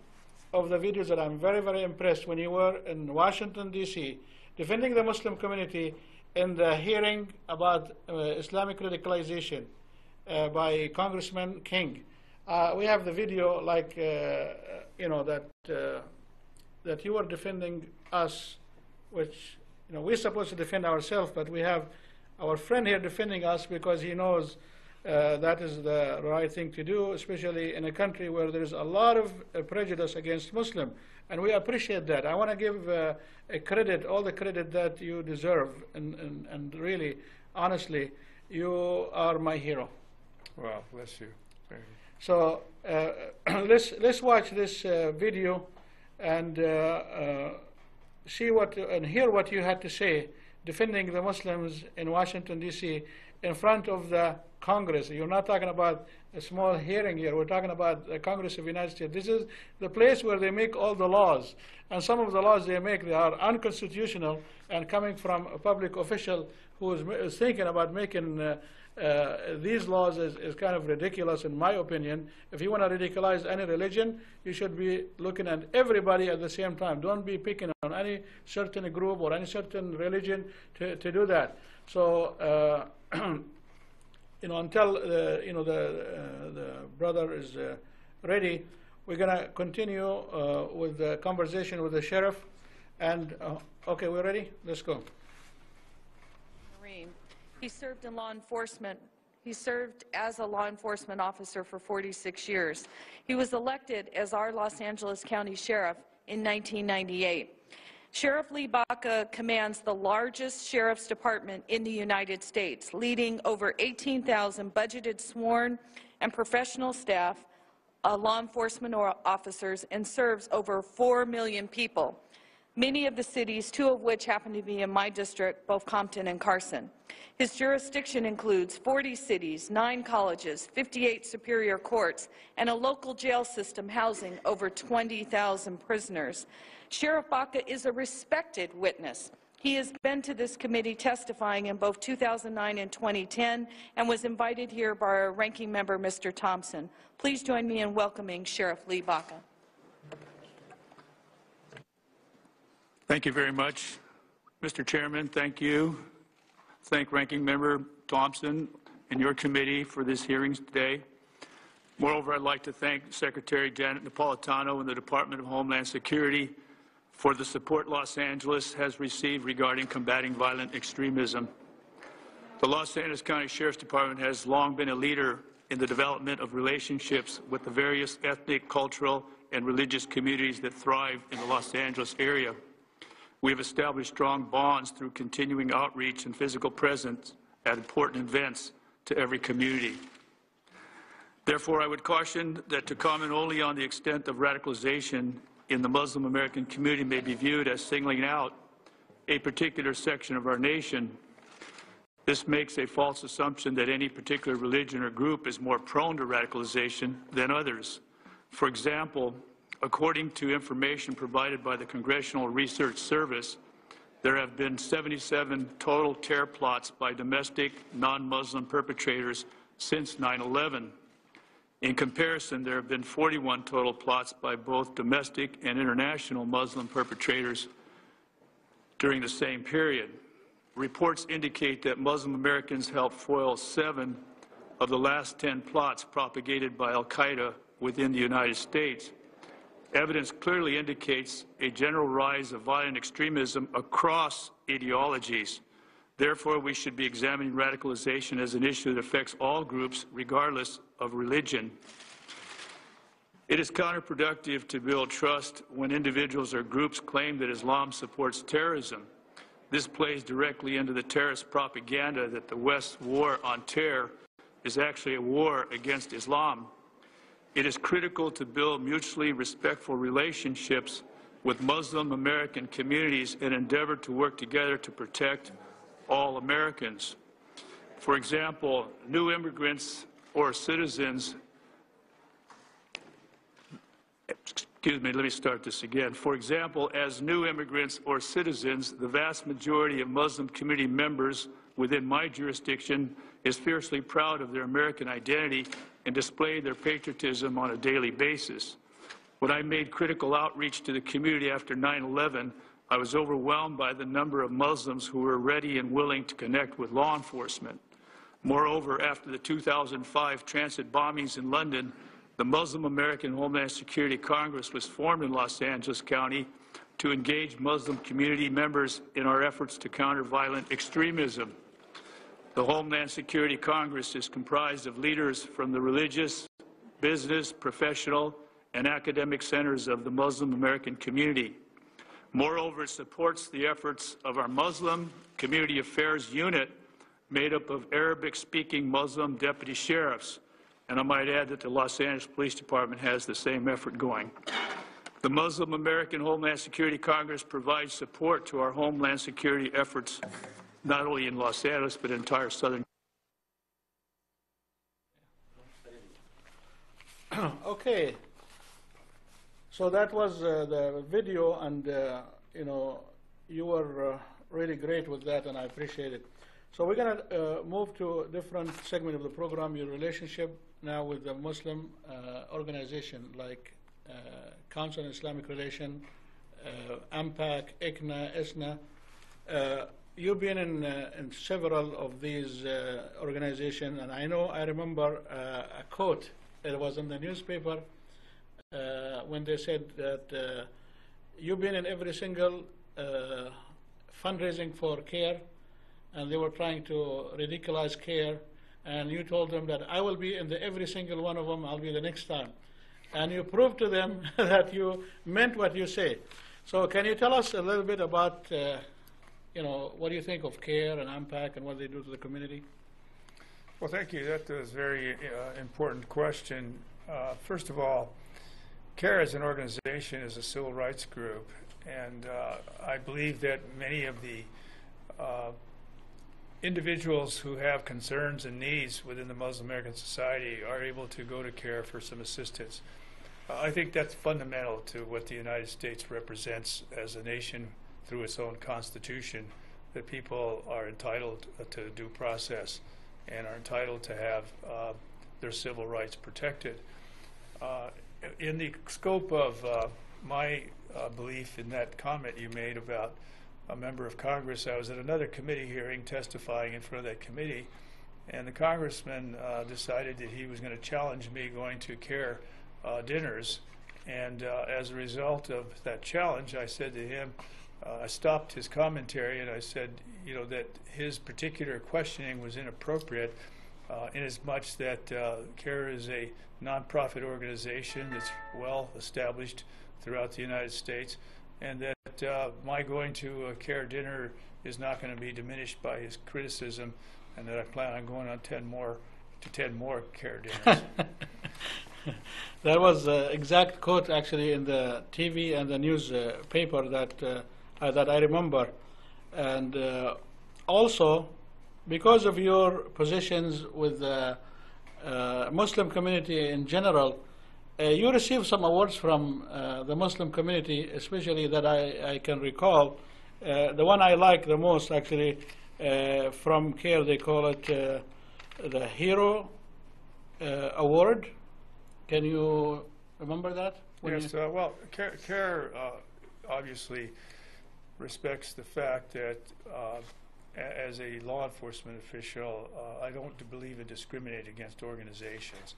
of the videos that I'm very, very impressed when you were in Washington, D.C., defending the Muslim community in the hearing about Islamic radicalization by Congressman King. We have the video, like that you were defending us, which we're supposed to defend ourselves, but we have our friend here defending us because he knows that is the right thing to do, especially in a country where there is a lot of prejudice against Muslim, and we appreciate that. I want to give all the credit that you deserve, and really, honestly, you are my hero. Well, bless you. Thank you. So let's watch this video and see and hear what you had to say defending the Muslims in Washington, D.C. in front of the Congress. You're not talking about a small hearing here. We're talking about the Congress of the United States. This is the place where they make all the laws. And some of the laws they make, they are unconstitutional and coming from a public official who is thinking about making these laws is kind of ridiculous, in my opinion. If you want to ridiculize any religion, you should be looking at everybody at the same time. Don't be picking on any certain group or any certain religion to do that. So, until the brother is ready, we're going to continue with the conversation with the sheriff. And okay, we're ready. Let's go. He served in law enforcement. He served as a law enforcement officer for 46 years. He was elected as our Los Angeles County Sheriff in 1998. Sheriff Lee Baca commands the largest sheriff's department in the United States, leading over 18,000 budgeted sworn and professional staff, law enforcement officers, and serves over 4 million people. Many of the cities, 2 of which happen to be in my district, both Compton and Carson. His jurisdiction includes 40 cities, 9 colleges, 58 superior courts, and a local jail system housing over 20,000 prisoners. Sheriff Baca is a respected witness. He has been to this committee testifying in both 2009 and 2010 and was invited here by our ranking member, Mr. Thompson. Please join me in welcoming Sheriff Lee Baca. Thank you very much. Mr. Chairman, thank you. Thank Ranking Member Thompson and your committee for this hearing today. Moreover, I'd like to thank Secretary Janet Napolitano and the Department of Homeland Security for the support Los Angeles has received regarding combating violent extremism. The Los Angeles County Sheriff's Department has long been a leader in the development of relationships with the various ethnic, cultural, and religious communities that thrive in the Los Angeles area. We have established strong bonds through continuing outreach and physical presence at important events to every community. Therefore, I would caution that to comment only on the extent of radicalization in the Muslim American community may be viewed as singling out a particular section of our nation. This makes a false assumption that any particular religion or group is more prone to radicalization than others. For example, according to information provided by the Congressional Research Service, there have been 77 total terror plots by domestic non-Muslim perpetrators since 9/11. In comparison, there have been 41 total plots by both domestic and international Muslim perpetrators during the same period. Reports indicate that Muslim Americans helped foil 7 of the last 10 plots propagated by Al-Qaeda within the United States. Evidence clearly indicates a general rise of violent extremism across ideologies. Therefore, we should be examining radicalization as an issue that affects all groups, regardless of religion. It is counterproductive to build trust when individuals or groups claim that Islam supports terrorism. This plays directly into the terrorist propaganda that the West's war on terror is actually a war against Islam. It is critical to build mutually respectful relationships with Muslim American communities and endeavor to work together to protect all Americans. For example, new immigrants or citizens, excuse me, let me start this again. For example, as new immigrants or citizens, the vast majority of Muslim community members within my jurisdiction is fiercely proud of their American identity and display their patriotism on a daily basis. When I made critical outreach to the community after 9/11, I was overwhelmed by the number of Muslims who were ready and willing to connect with law enforcement. Moreover, after the 2005 transit bombings in London, the Muslim American Homeland Security Congress was formed in Los Angeles County to engage Muslim community members in our efforts to counter violent extremism. The Homeland Security Congress is comprised of leaders from the religious, business, professional, and academic centers of the Muslim American community. Moreover, it supports the efforts of our Muslim Community Affairs Unit, made up of Arabic-speaking Muslim deputy sheriffs. And I might add that the Los Angeles Police Department has the same effort going. The Muslim American Homeland Security Congress provides support to our Homeland Security efforts, not only in Los Angeles, but entire Southern. Okay. So that was the video, and you know, you were really great with that, and I appreciate it. So we're going to move to a different segment of the program, your relationship now with the Muslim organization like Council on Islamic Relations, AMPAC, ICNA, ISNA. You've been in several of these organizations, and I remember a quote. It was in the newspaper when they said that you've been in every single fundraising for CARE, and they were trying to ridiculize CARE, and you told them that I will be in every single one of them, I'll be the next time. And you proved to them that you meant what you say. So can you tell us a little bit about, you know, what do you think of CARE and AMPAC and what they do to the community? Well, thank you. That was a very important question. First of all, CARE as an organization is a civil rights group, and I believe that many of the individuals who have concerns and needs within the Muslim American society are able to go to CARE for some assistance. I think that's fundamental to what the United States represents as a nation through its own constitution, that people are entitled to due process and are entitled to have their civil rights protected. In the scope of my belief in that comment you made about a member of Congress, I was at another committee hearing testifying in front of that committee, and the congressman decided that he was going to challenge me going to CARE dinners, and as a result of that challenge, I said to him, I stopped his commentary and I said, you know, that his particular questioning was inappropriate inasmuch that CARE is a nonprofit organization that's well established throughout the United States, and that my going to a CARE dinner is not going to be diminished by his criticism, and that I plan on going on 10 more CARE dinners. That was the exact quote actually in the TV and the newspaper that I remember. And also, because of your positions with the Muslim community in general, you received some awards from the Muslim community, especially that I can recall. The one I like the most, actually, from CARE, they call it the Hero Award. Can you remember that? Yes, well, CARE obviously respects the fact that as a law enforcement official, I don't believe in discriminating against organizations.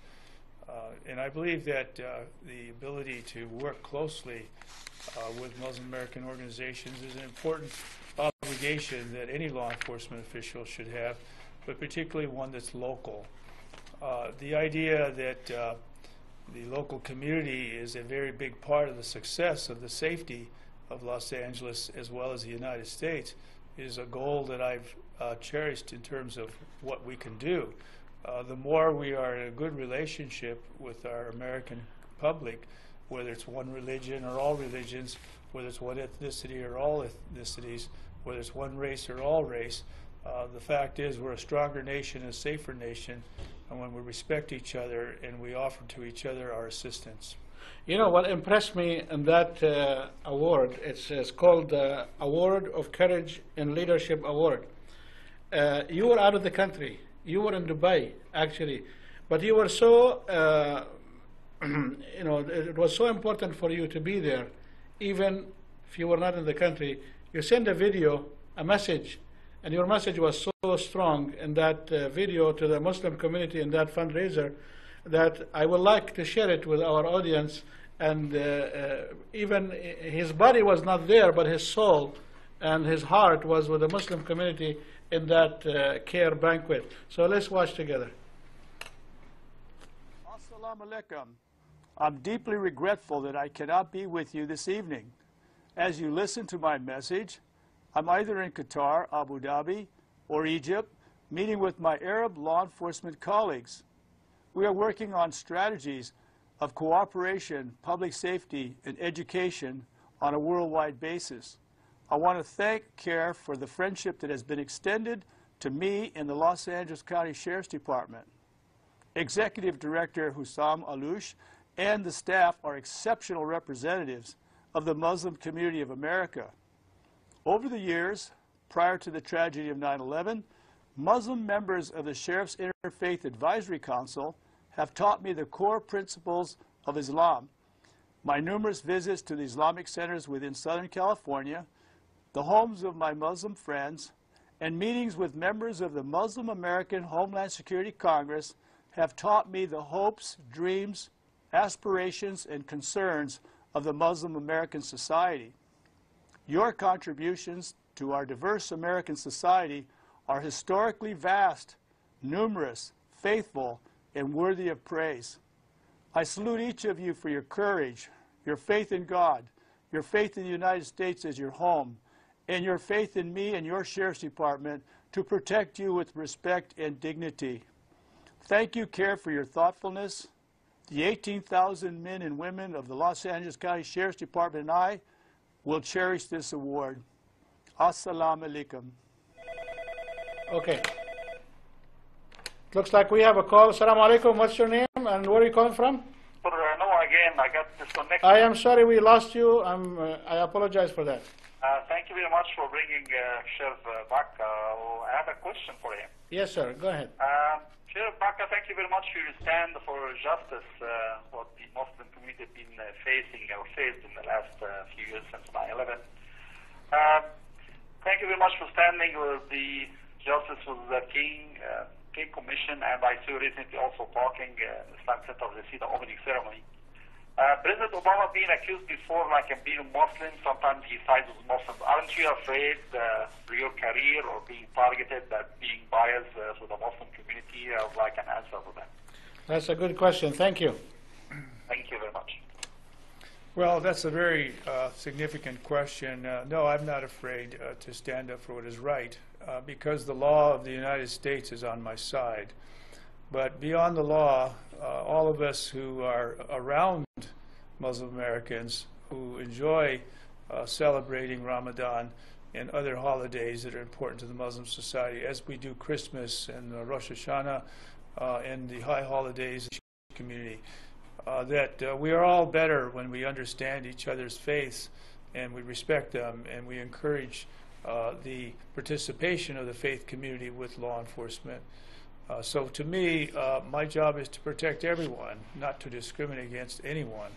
And I believe that the ability to work closely with Muslim American organizations is an important obligation that any law enforcement official should have, but particularly one that's local. The idea that the local community is a very big part of the success of the safety of Los Angeles as well as the United States is a goal that I've cherished in terms of what we can do. The more we are in a good relationship with our American public, whether it's one religion or all religions, whether it's one ethnicity or all ethnicities, whether it's one race or all race, the fact is we're a stronger nation, a safer nation, and when we respect each other and we offer to each other our assistance. You know what impressed me in that award? It's called Award of Courage and Leadership Award. You were out of the country. You were in Dubai, actually, but you were so, you know, it was so important for you to be there, even if you were not in the country. You sent a video, a message, and your message was so strong in that video to the Muslim community in that fundraiser that I would like to share it with our audience. And even his body was not there, but his soul and his heart was with the Muslim community in that care banquet. So let's watch together. Assalamu alaikum. I'm deeply regretful that I cannot be with you this evening. As you listen to my message, I'm either in Qatar, Abu Dhabi, or Egypt, meeting with my Arab law enforcement colleagues. We are working on strategies of cooperation, public safety, and education on a worldwide basis. I want to thank CARE for the friendship that has been extended to me in the Los Angeles County Sheriff's Department. Executive Director Hussam Alouche and the staff are exceptional representatives of the Muslim community of America. Over the years, prior to the tragedy of 9/11, Muslim members of the Sheriff's Interfaith Advisory Council have taught me the core principles of Islam. My numerous visits to the Islamic centers within Southern California, the homes of my Muslim friends, and meetings with members of the Muslim American Homeland Security Congress have taught me the hopes, dreams, aspirations, and concerns of the Muslim American society. Your contributions to our diverse American society are historically vast, numerous, faithful, and worthy of praise. I salute each of you for your courage, your faith in God, your faith in the United States as your home, and your faith in me and your Sheriff's Department to protect you with respect and dignity. Thank you, CARE, for your thoughtfulness. The 18,000 men and women of the Los Angeles County Sheriff's Department and I will cherish this award. Assalamu alaikum. Okay. Looks like we have a call. Assalamu alaikum. What's your name and where are you calling from? No, again, I got disconnected. I am sorry we lost you. I apologize for that. Thank you very much for bringing Sheriff Baca. I have a question for him. Yes, sir. Go ahead. Sheriff Baca, thank you very much for your stand for justice, what the Muslim community has been facing or faced in the last few years since 9/11. Thank you very much for standing with the Justice with the King Commission, and I saw recently also talking in the Islamic Center of the Cedar opening ceremony. President Obama being accused before, like him being Muslim, sometimes he sides with Muslims. Aren't you afraid for your career or being targeted, that being biased with the Muslim community? I would like an answer for that. That's a good question. Thank you. Thank you very much. Well, that's a very significant question. No, I'm not afraid to stand up for what is right because the law of the United States is on my side. But beyond the law, all of us who are around Muslim Americans who enjoy celebrating Ramadan and other holidays that are important to the Muslim society, as we do Christmas and Rosh Hashanah and the high holidays in the community, that we are all better when we understand each other's faiths and we respect them and we encourage the participation of the faith community with law enforcement. So to me, my job is to protect everyone, not to discriminate against anyone.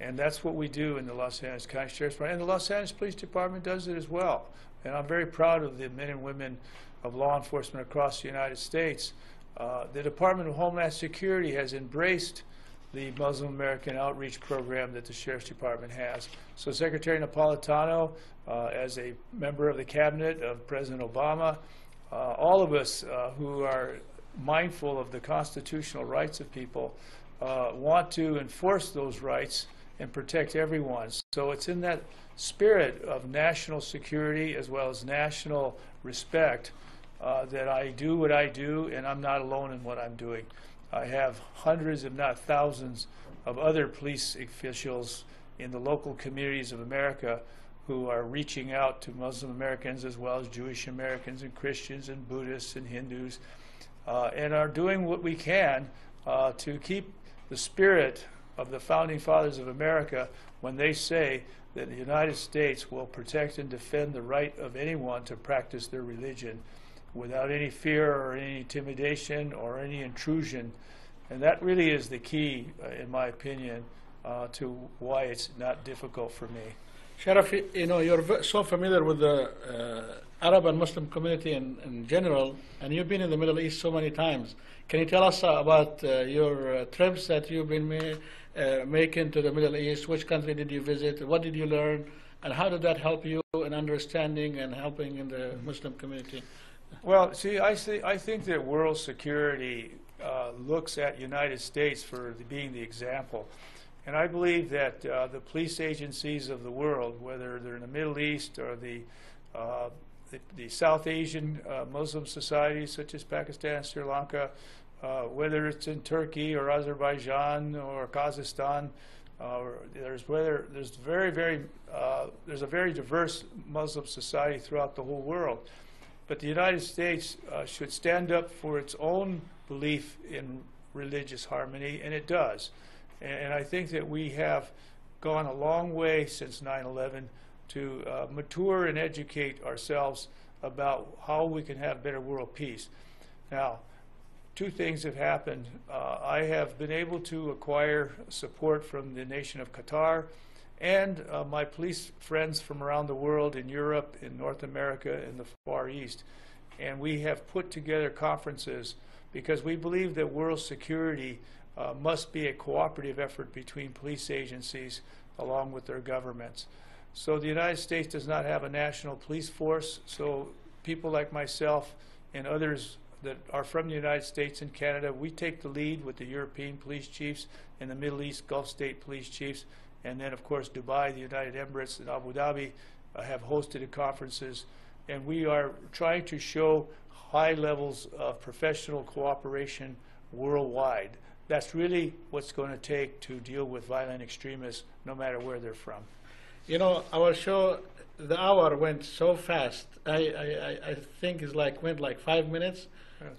And that's what we do in the Los Angeles County Sheriff's Department. And the Los Angeles Police Department does it as well. And I'm very proud of the men and women of law enforcement across the United States. The Department of Homeland Security has embraced the Muslim American outreach program that the Sheriff's Department has. So Secretary Napolitano, as a member of the cabinet of President Obama, all of us who are mindful of the constitutional rights of people want to enforce those rights and protect everyone. So it's in that spirit of national security as well as national respect that I do what I do, and I'm not alone in what I'm doing. I have hundreds, if not thousands, of other police officials in the local communities of America who are reaching out to Muslim Americans as well as Jewish Americans and Christians and Buddhists and Hindus, and are doing what we can to keep the spirit of the Founding Fathers of America when they say that the United States will protect and defend the right of anyone to practice their religion without any fear or any intimidation or any intrusion. And that really is the key, in my opinion, to why it's not difficult for me. Sheriff, you know, you're so familiar with the Arab and Muslim community in general, and you've been in the Middle East so many times. Can you tell us about your trips that you've been making to the Middle East? Which country did you visit? What did you learn? And how did that help you in understanding and helping in the Muslim community? Well, see, I think that world security looks at United States for being the example. And I believe that the police agencies of the world, whether they're in the Middle East or the South Asian Muslim societies such as Pakistan, Sri Lanka, whether it's in Turkey or Azerbaijan or Kazakhstan, there's a very diverse Muslim society throughout the whole world. But the United States should stand up for its own belief in religious harmony, and it does. And I think that we have gone a long way since 9/11 to mature and educate ourselves about how we can have better world peace. Now, two things have happened. I have been able to acquire support from the nation of Qatar and my police friends from around the world in Europe, in North America, and the Far East. And we have put together conferences because we believe that world security must be a cooperative effort between police agencies along with their governments. So the United States does not have a national police force, so people like myself and others that are from the United States and Canada, we take the lead with the European police chiefs and the Middle East Gulf state police chiefs, and then of course Dubai, the United Emirates, and Abu Dhabi have hosted conferences, and we are trying to show high levels of professional cooperation worldwide. That's really what's going to take to deal with violent extremists, no matter where they're from. You know, our show, the hour went so fast. I think it's went like 5 minutes,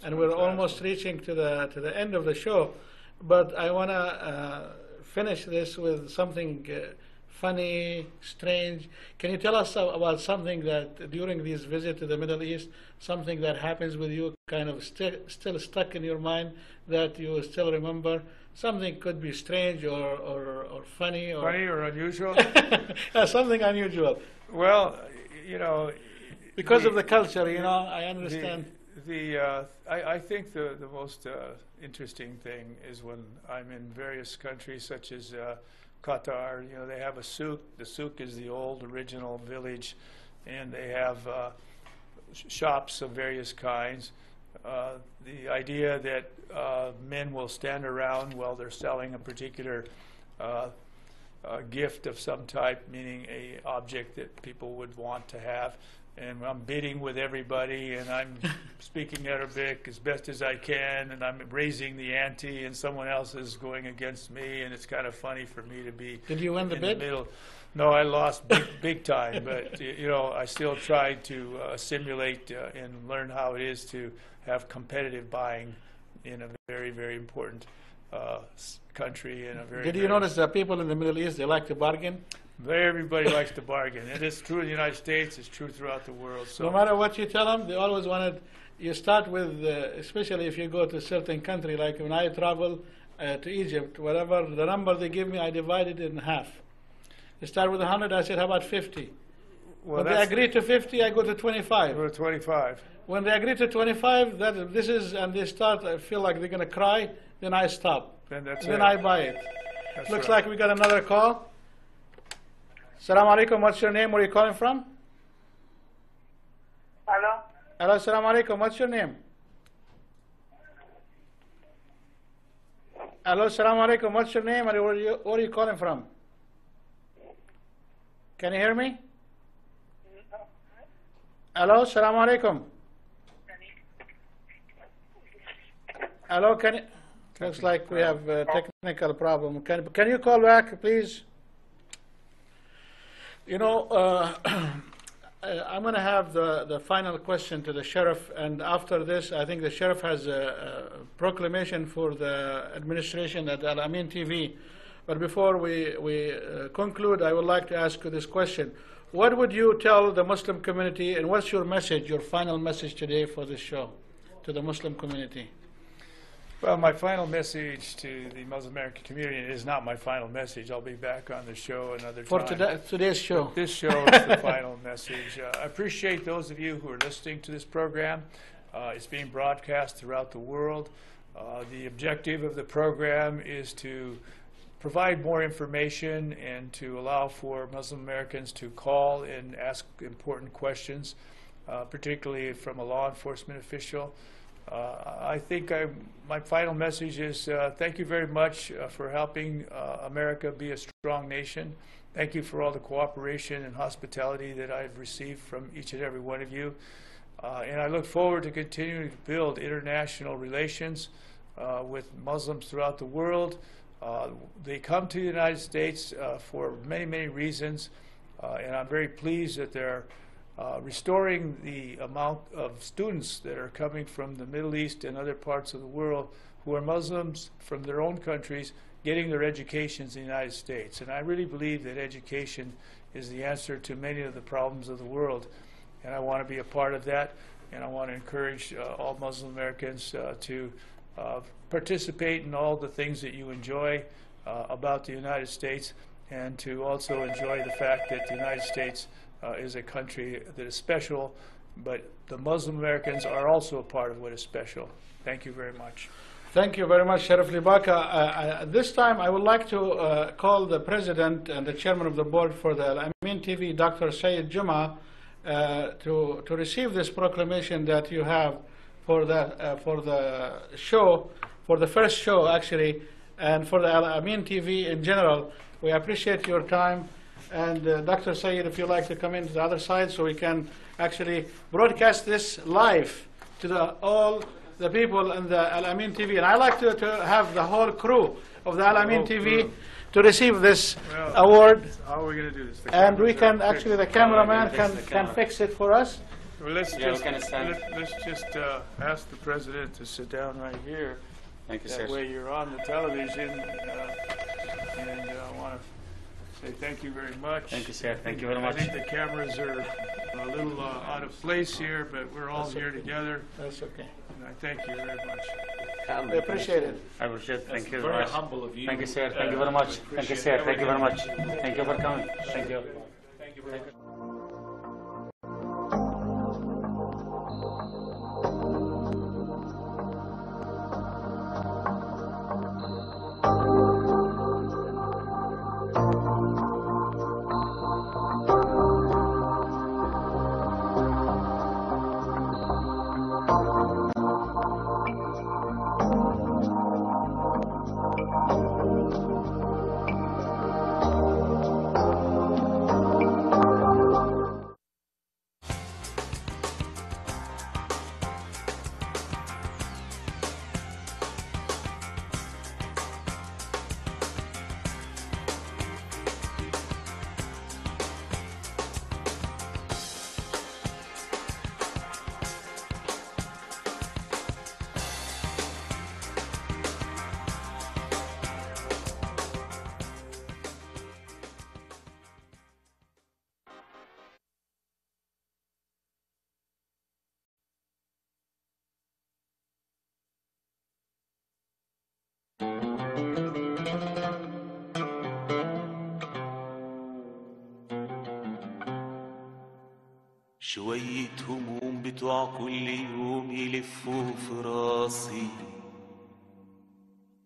and we're almost reaching to the end of the show. But I want to finish this with something funny, strange. Can you tell us about something that during this visit to the Middle East, something that happens with you, kind of still stuck in your mind, that you still remember? Something could be strange or funny or funny or unusual. Something unusual. Well, you know, because of the culture, you know, I understand. I think the most interesting thing is when I'm in various countries such as Qatar. You know, they have a souk. The souk is the old original village, and they have shops of various kinds. The idea that men will stand around while they're selling a particular gift of some type, meaning a object that people would want to have, and I'm bidding with everybody, and I'm speaking Arabic as best as I can, and I'm raising the ante, and someone else is going against me, and it's kind of funny for me to be. Did you win the bid? The middle. No, I lost big time, but you know, I still tried to assimilate and learn how it is to have competitive buying in a very, very important country. And a very. Did you notice that people in the Middle East, they like to bargain? Everybody likes to bargain, and it's true in the United States. It's true throughout the world. So no matter what you tell them, they always wanted. You start with, especially if you go to a certain country, like when I travel to Egypt, whatever the number they give me, I divide it in half. They start with 100. I said, how about 50? Well, when they agree to 50, I go to 25. Go to 25. When they agree to 25, and they start, I feel like they're going to cry, then I stop. Then I buy it. That's Looks right. like we got another call. Assalamu alaikum. What's your name? Where are you calling from? Hello? Hello, assalamu alaikum. What's your name? Hello, assalamu alaikum. What's your name? And where are you calling from? Can you hear me? Hello, Assalamu alaikum. Hello, can you? Looks like we have a technical problem. Can you call back, please? You know, I'm going to have the final question to the sheriff, and after this, I think the sheriff has a proclamation for the administration at Alameen TV. But before we conclude, I would like to ask you this question. What would you tell the Muslim community, and what's your message, your final message today for this show to the Muslim community? Well, my final message to the Muslim American community is not my final message. I'll be back on the show another time. For today's show. But this show is the final message. I appreciate those of you who are listening to this program. It's being broadcast throughout the world. The objective of the program is to provide more information and to allow for Muslim Americans to call and ask important questions, particularly from a law enforcement official. I think my final message is thank you very much for helping America be a strong nation. Thank you for all the cooperation and hospitality that I've received from each and every one of you. And I look forward to continuing to build international relations with Muslims throughout the world. They come to the United States for many, many reasons, and I'm very pleased that they're restoring the amount of students that are coming from the Middle East and other parts of the world who are Muslims from their own countries getting their educations in the United States. And I really believe that education is the answer to many of the problems of the world. And I want to be a part of that, and I want to encourage all Muslim Americans to participate in all the things that you enjoy about the United States, and to also enjoy the fact that the United States is a country that is special, but the Muslim Americans are also a part of what is special. Thank you very much. Thank you very much, Sheriff Lee Baca. This time I would like to call the President and the Chairman of the Board for the Alameen TV, Dr. Sayyid Juma, to receive this proclamation that you have for the show, for the first show actually, and for the Alameen TV in general. We appreciate your time. And Dr. Sayyid, if you'd like to come in to the other side so we can actually broadcast this live to all the people in the Alameen TV. And I'd like to have the whole crew of the Alameen TV to receive this award. How are we going to do this? And we can actually, the cameraman can fix it for us. Well, let's just ask the President to sit down right here. Thank you, sir. That way you're on the television. And I want to say thank you very much. Thank you, sir. Thank you very much. I think the cameras are a little out of place here, but we're all here together. That's okay. And I thank you very much. I appreciate it. I appreciate it. Thank you very very much. humble of you. Thank you, sir. Thank you very much. Thank you, sir. Thank you very much. Thank you for coming. Thank you. Thank you very much. شوية هموم بتوع كل يوم يلفوا في راسي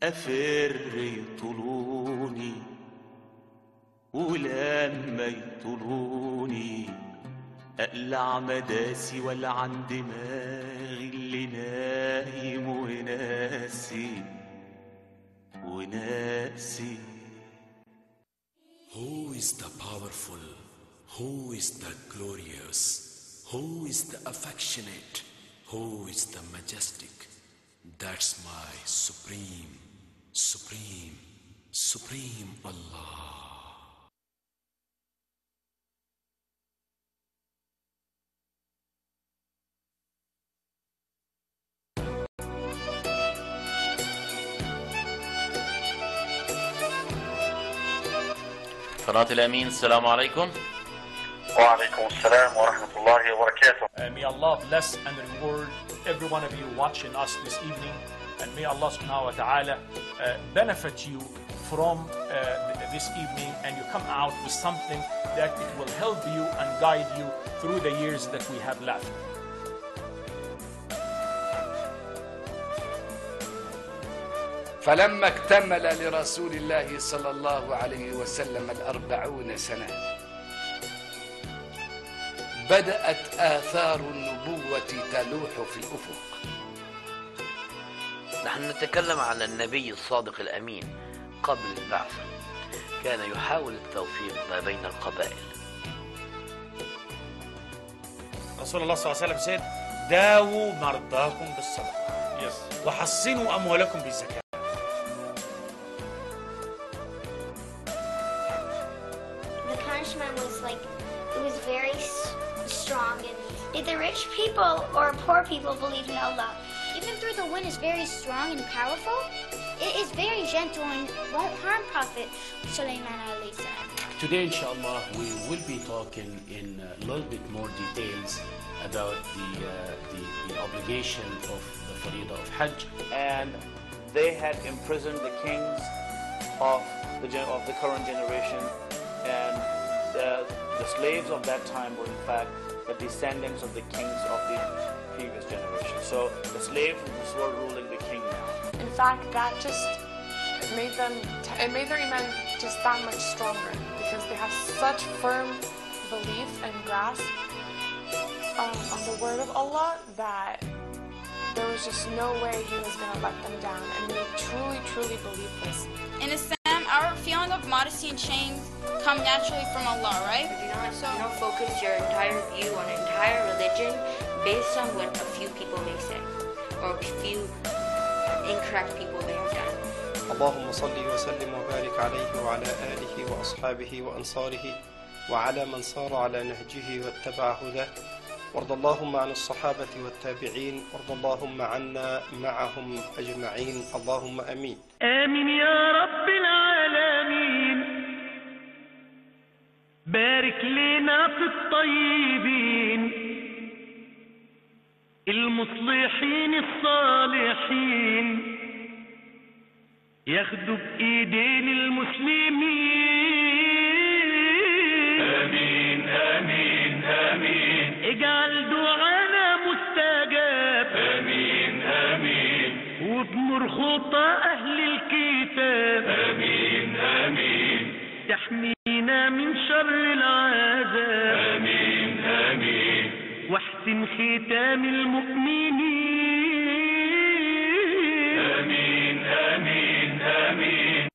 أفر يطولوني ولما يطولوني أقلع مداسي ولا عن دماغي اللي نايم وناسي وناسي. Who is the powerful Who is the glorious? Who is the affectionate? Who is the majestic? That's my supreme, supreme, supreme Allah. قناة الأمين السلام عليكم. وعليكم السلام ورحمة الله وبركاته. May Allah bless and reward every one of you watching us this evening, and may Allah subhanahu wa ta'ala benefit you from this evening, and you come out with something that it will help you and guide you through the years that we have left. فلما اكتمل لرسول الله صلى الله عليه وسلم 40 سنة بدأت آثار النبوة تلوح في الأفق. نحن نتكلم عن النبي الصادق الأمين قبل البعثة، كان يحاول التوفيق ما بين القبائل. رسول الله صلى الله عليه وسلم said, داووا مرضاكم بالصدقة وحصنوا أموالكم بالزكاة. Was like, it was very strong. And did the rich people or poor people believe in Allah? Even though the wind is very strong and powerful, it is very gentle and won't harm Prophet Sulaiman alayhi salam. Today, inshallah, we will be talking in a little bit more details about the obligation of the Faridah of Hajj. And they had imprisoned the kings of the current generation, and the slaves of that time were in fact the descendants of the kings of the previous generation. So the slaves were ruling the king now. In fact, that just made their iman just that much stronger, because they have such firm belief and grasp on the word of Allah that there was just no way He was going to let them down, and they truly, truly believe this. In Islam, our feeling of modesty and shame come naturally from Allah, right? Do not focus your entire view on an entire religion based on what a few people may say or a few incorrect people may have done. اللهم صل وسلم وبارك عليه وعلى آله وأصحابه وأنصاره وعلى من صار على نهجه واتبع هداه، وارض اللهم عن الصحابة والتابعين، وارض اللهم عنا معهم أجمعين، اللهم آمين. آمين يا رب العالمين. بارك لنا في الطيبين المصلحين الصالحين، ياخدوا بإيدين المسلمين. آمين آمين آمين. اجعل دعانا مستجاب. آمين آمين. وبنور خطى أهل الكتاب. آمين آمين. تحمينا من شر العذاب. آمين آمين. واحسن ختام المؤمنين. آمين آمين آمين.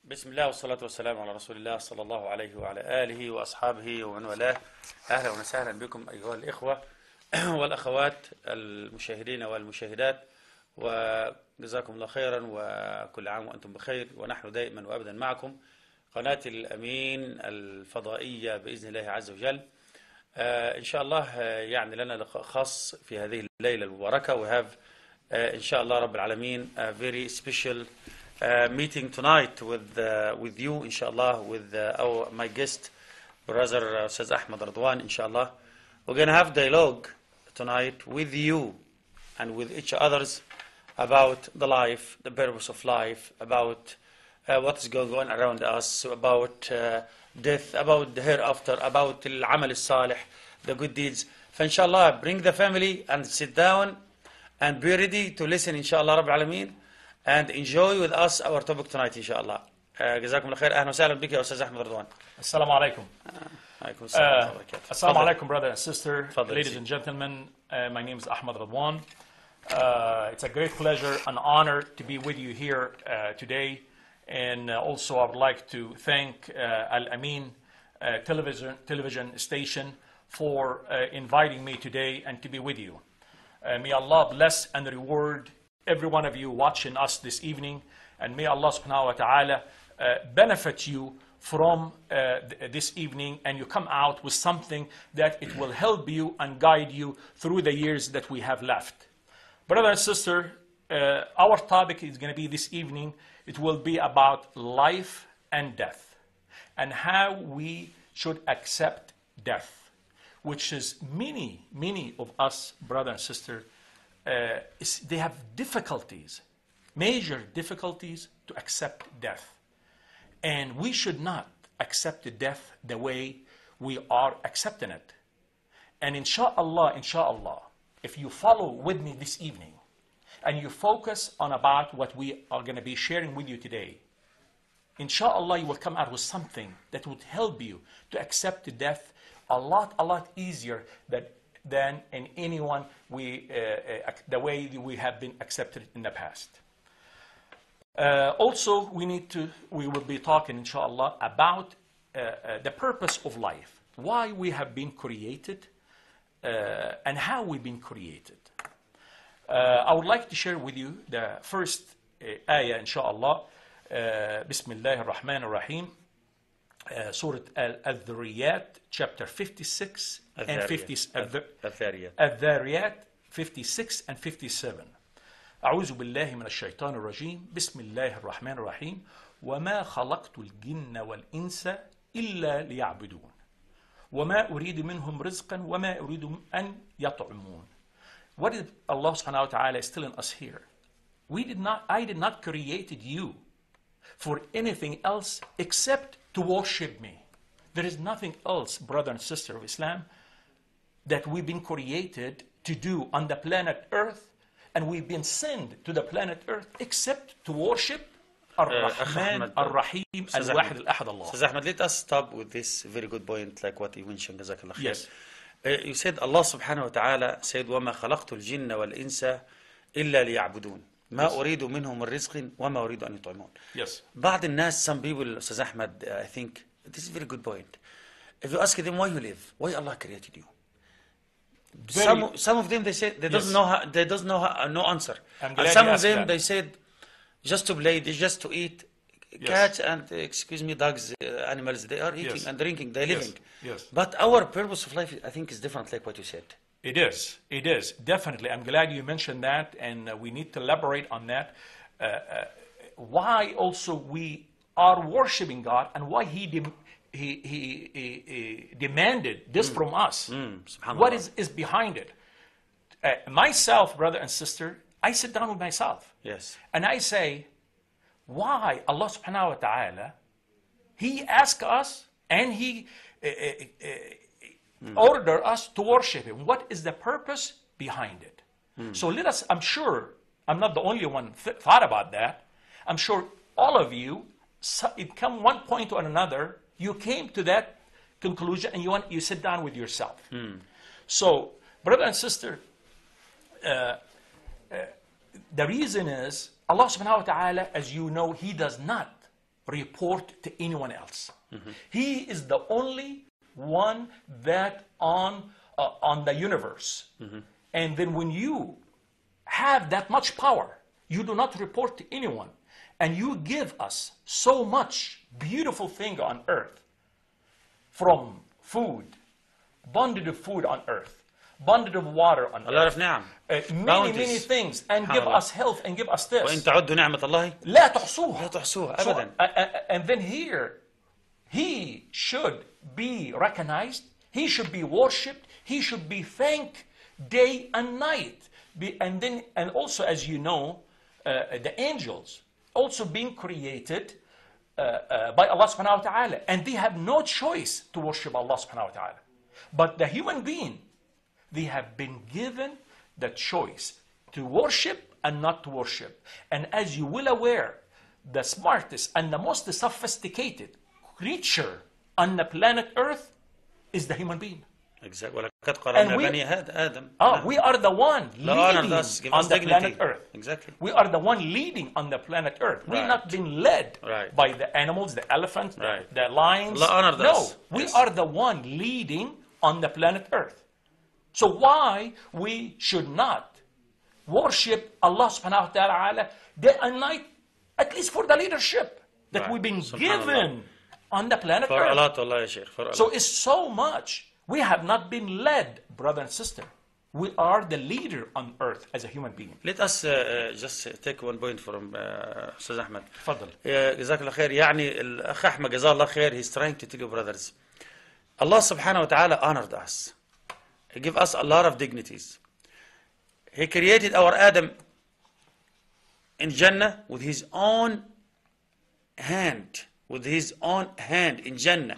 بسم الله والصلاة والسلام على رسول الله صلى الله عليه وعلى آله وأصحابه ومن والاه. أهلا وسهلا بكم أيها الإخوة والأخوات المشاهدين والمشاهدات، وجزاكم الله خيرا وكل عام وأنتم بخير، ونحن دائما وأبدا معكم قناة الأمين الفضائية بإذن الله عز وجل. إن شاء الله يعني لنا لقاء خاص في هذه الليلة المباركة. We have إن شاء الله رب العالمين a very special meeting tonight with you inshallah, with my guest brother Ustaz Ahmad Radwan inshallah. We're going to have dialogue tonight with you and with each others about the life, the purpose of life, about what is going on around us, about death, about the hereafter, about al-amal al-salih, the good deeds. فإنشاء bring the family and sit down and be ready to listen inshallah رب العالمين, and enjoy with us our topic tonight inshallah. جزاكم الله خير. أهلا وسهلا بك يا أستاذ أحمد رضوان. Assalamu alaikum. Assalamu alaikum, brother and sister, ladies and gentlemen. My name is Ahmad Radwan. It's a great pleasure and honor to be with you here today. And also I would like to thank Alameen television station for inviting me today and to be with you. May Allah bless and reward every one of you watching us this evening, and may Allah subhanahu wa ta'ala benefit you from this evening, and you come out with something that it will help you and guide you through the years that we have left. Brother and sister, our topic is going to be this evening, it will be about life and death, and how we should accept death, which is many of us, brother and sister, they have difficulties, major difficulties to accept death. And we should not accept the death the way we are accepting it. And inshallah, if you follow with me this evening, and you focus on about what we are going to be sharing with you today, inshallah, you will come out with something that would help you to accept the death a lot easier than in anyone the way we have been accepted in the past. Also, we will be talking, inshallah, about the purpose of life, why we have been created, and how we've been created. I would like to share with you the first ayah, inshallah, Bismillah ar-Rahman ar-Rahim, Surah Al-Dhariyat, chapter 56 and 57. Al-Dhariyat 56 and 57. أعوذ بالله من الشيطان الرجيم بسم الله الرحمن الرحيم وما خلقت الجن والإنس إلا ليعبدون وما أريد منهم رزقا وما أريد أن يطعمون. What is Allah subhanahu wa ta'ala is telling us here? I did not create you for anything else except to worship me. There is nothing else, brother and sister of Islam, that we've been created to do on the planet Earth, and we've been sent to the planet Earth except to worship Ar-Rahman, Ar-Rahim, Al-Wahid Al-Ahad Allah. Ustaz Ahmad, let us stop with this very good point, like what you mentioned. Jazakallah khair. Yes. You said Allah subhanahu wa ta'ala said وَمَا خَلَقْتُ الْجِنَّ وَالْإِنسَ إِلَّا لِيَعْبُدُونَ ما أريد منهم الرزق وما أريد أن يطعمون. Yes. بعض الناس, some people, Ustaz Ahmad, I think this is a very good point. If you ask them why you live, why Allah created you, some of them they say they doesn't know how, no answer. And some of them they said just to play, just to eat. Cats and dogs, animals, they are eating and drinking, they're living. Yes. But our purpose of life, I think, is different, like what you said. It is, definitely. I'm glad you mentioned that, and we need to elaborate on that. Why also we are worshiping God, and why He demanded this from us. What is behind it? Myself, brother and sister, I sit down with myself. Yes. And I say, why Allah subhanahu wa ta'ala, He asked us and He ordered us to worship Him. What is the purpose behind it? So let us, I'm sure, I'm not the only one thought about that. I'm sure all of you, it come one point or another, you came to that conclusion and you sit down with yourself. So, brother and sister, the reason is Allah subhanahu wa ta'ala, as you know, He does not report to anyone else. He is the only one that on the universe. And then when you have that much power, you do not report to anyone, and you give us so much beautiful thing on earth, from food, abundant of food on earth, abundant of water on earth. A lot of ni'am. Many things, and give us health, and give us this. وإن تعدوا نعمة الله لا تحصوها. لا تحصوها أبدا. And then here, he should be recognized, he should be worshipped, he should be thanked day and night. And also, as you know, the angels also being created by Allah subhanahu wa ta'ala, and they have no choice to worship Allah subhanahu wa ta'ala. But the human being, they have been given the choice to worship and not to worship. And as you will aware, the smartest and the most sophisticated creature on the planet Earth is the human being. Exactly. And we are the one leading on the planet Earth. Exactly. We are the one leading on the planet Earth. We've not been led by the animals, the elephants, the lions. No, we are the one leading on the planet Earth. So why we should not worship Allah subhanahu wa ta'ala day and night, at least for the leadership that we've been given on the planet Earth. So it's so much. We have not been led, brother and sister. We are the leader on earth as a human being. Let us just take one point from Ustaz Ahmed. تفضل. جزاك الله خير. يعني الأخ أحمد جزاه الله خير. He's trying to tell you, brothers, Allah subhanahu wa ta'ala honored us. He gave us a lot of dignities. He created our Adam in Jannah with his own hand. With his own hand in Jannah.